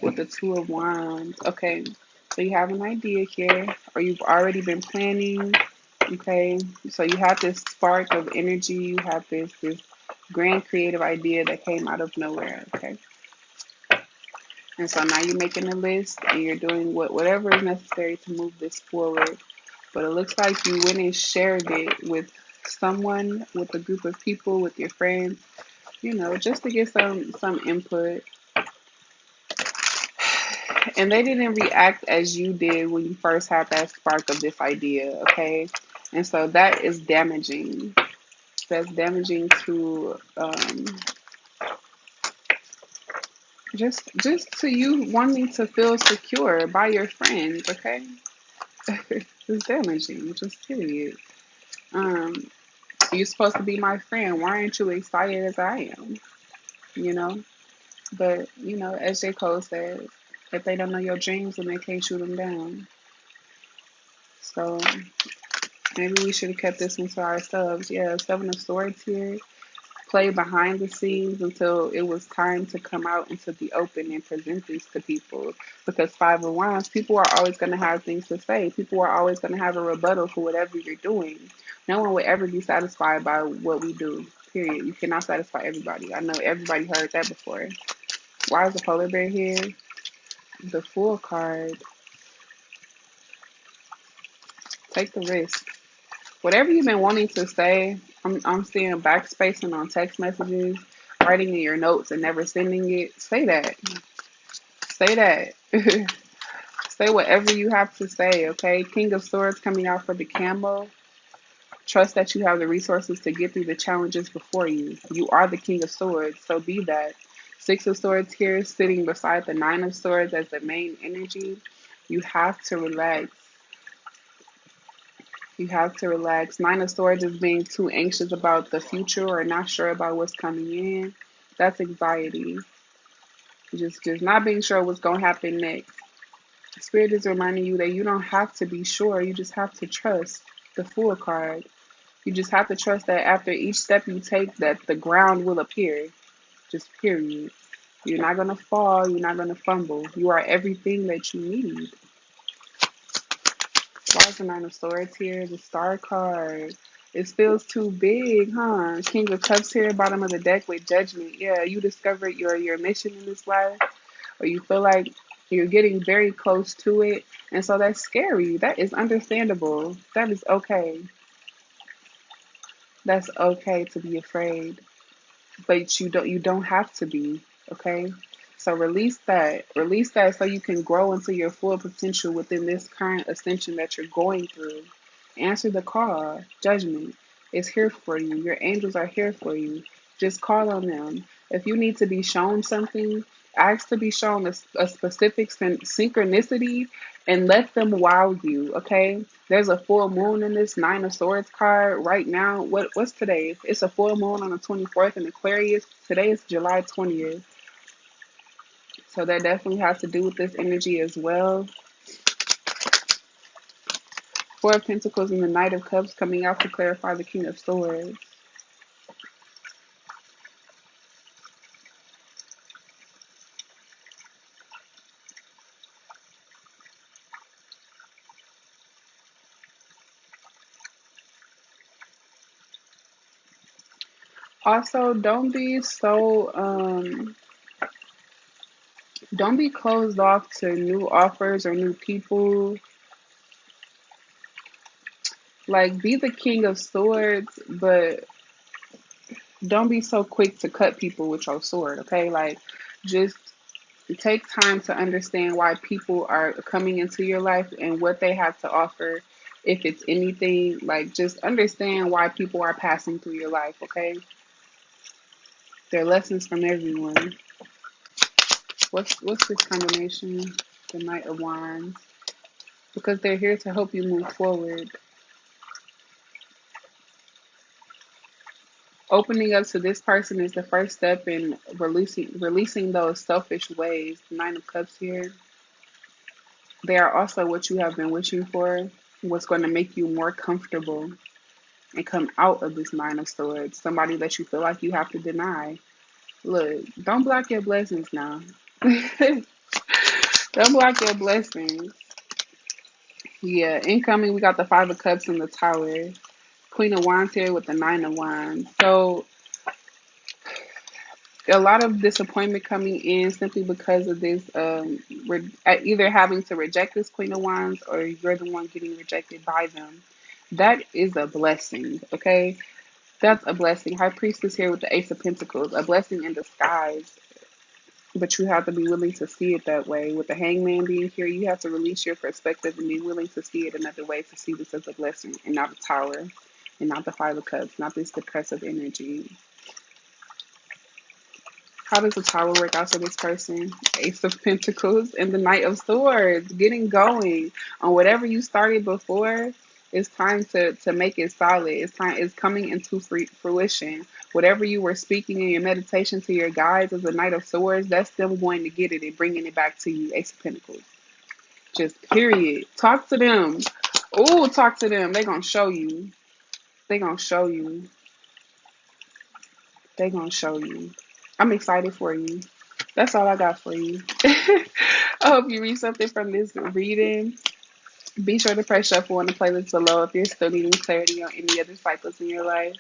S1: with the Two of Wands. Okay, So you have an idea here, or you've already been planning. Okay, so you have this spark of energy. You have this grand creative idea that came out of nowhere. Okay, and so now you're making a list and you're doing whatever is necessary to move this forward. But it looks like you went and shared it with someone, with a group of people, with your friends, just to get some input. And they didn't react as you did when you first had that spark of this idea, okay? And so that is damaging. That's damaging to just to you wanting to feel secure by your friends, okay? It's damaging, just period. Um, you're supposed to be my friend. Why aren't you excited as I am? You know? But, as J. Cole says, if they don't know your dreams, then they can't shoot them down. So maybe we should have kept this one to ourselves. Yeah, Seven of Swords here. Play behind the scenes until it was time to come out into the open and present these to people. Because Five of Wands, people are always going to have things to say. People are always going to have a rebuttal for whatever you're doing. No one will ever be satisfied by what we do, period. You cannot satisfy everybody. I know everybody heard that before. Why is the polar bear here? The Fool card. Take the risk. Whatever you've been wanting to say, I'm seeing backspacing on text messages, writing in your notes and never sending it. Say that. Say that. Say whatever you have to say, okay? King of Swords coming out for the camo. Trust that you have the resources to get through the challenges before you. You are the King of Swords, so be that. Six of Swords here sitting beside the Nine of Swords as the main energy. You have to relax. You have to relax. Nine of Swords is being too anxious about the future or not sure about what's coming in. That's anxiety. Just not being sure what's going to happen next. Spirit is reminding you that you don't have to be sure. You just have to trust. The Fool card. You just have to trust that after each step you take that the ground will appear. Just period. You're not going to fall. You're not going to fumble. You are everything that you need. Why is the Nine of Swords here? The Star card. It feels too big, huh? King of Cups here, bottom of the deck with Judgment. Yeah, you discovered your mission in this life, or you feel like you're getting very close to it, and so that's scary. That is understandable. That is okay. That's okay to be afraid, but you don't have to be. Okay. So release that so you can grow into your full potential within this current ascension that you're going through. Answer the call. Judgment is here for you. Your angels are here for you. Just call on them. If you need to be shown something, ask to be shown a specific synchronicity and let them wow you, okay? There's a full moon in this Nine of Swords card right now. What's today? It's a full moon on the 24th in Aquarius. Today is July 20th. So that definitely has to do with this energy as well. Four of Pentacles and the Knight of Cups coming out to clarify the King of Swords. Also, don't be closed off to new offers or new people. Like, be the King of Swords, but don't be so quick to cut people with your sword, okay? Like, just take time to understand why people are coming into your life and what they have to offer. If it's anything, like, just understand why people are passing through your life, okay? They're lessons from everyone. What's this combination? The Knight of Wands. Because they're here to help you move forward. Opening up to this person is the first step in releasing those selfish ways. The Nine of Cups here. They are also what you have been wishing for. What's going to make you more comfortable and come out of this Nine of Swords. Somebody that you feel like you have to deny. Look, don't block your blessings now. Don't block your blessings. Yeah, incoming, we got the Five of Cups in the Tower. Queen of Wands here with the Nine of Wands. So a lot of disappointment coming in simply because of this, either having to reject this Queen of Wands or you're the one getting rejected by them. That is a blessing, okay? That's a blessing. High Priestess here with the Ace of Pentacles, a blessing in disguise. But you have to be willing to see it that way. With the Hangman being here, you have to release your perspective and be willing to see it another way, to see this as a blessing and not a tower and not the Five of Cups, not this depressive energy. How does the Tower work out for this person? Ace of Pentacles and the Knight of Swords. Getting going on whatever you started before. It's time to make it solid. It's coming into fruition. Whatever you were speaking in your meditation to your guides as the Knight of Swords, that's them going to get it and bringing it back to you. Ace of Pentacles. Just period. Talk to them. Ooh, talk to them. They're going to show you. They're going to show you. They're going to show you. I'm excited for you. That's all I got for you. I hope you read something from this reading. Be sure to press shuffle on the playlist below if you're still needing clarity on any other cycles in your life.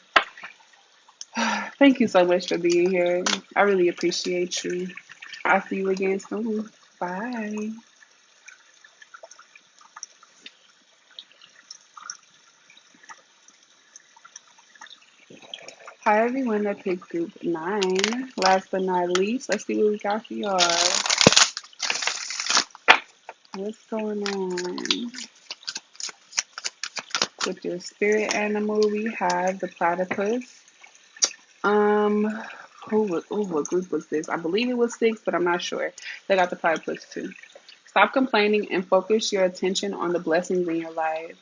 S1: Thank you so much for being here. I really appreciate you. I'll see you again soon. Bye. Hi everyone that picked group 9. Last but not least, let's see what we got for y'all. What's going on? With your spirit animal, we have the platypus. What group was this? I believe it was 6, but I'm not sure. They got the platypus too. Stop complaining and focus your attention on the blessings in your life.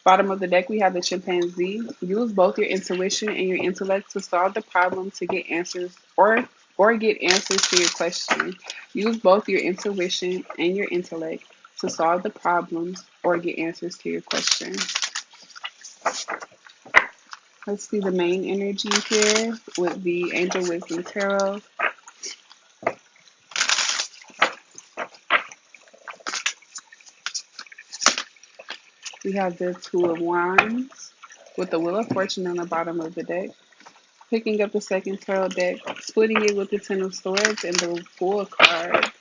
S1: Bottom of the deck, we have the chimpanzee. Use both your intuition and your intellect to solve the problem to get answers or get answers to your question. Use both your intuition and your intellect to solve the problems or get answers to your question. Let's see the main energy here with the Angel Wisdom Tarot. We have the Two of Wands with the Wheel of Fortune on the bottom of the deck. Picking up the second tarot deck, splitting it with the Ten of Swords and the Fool card.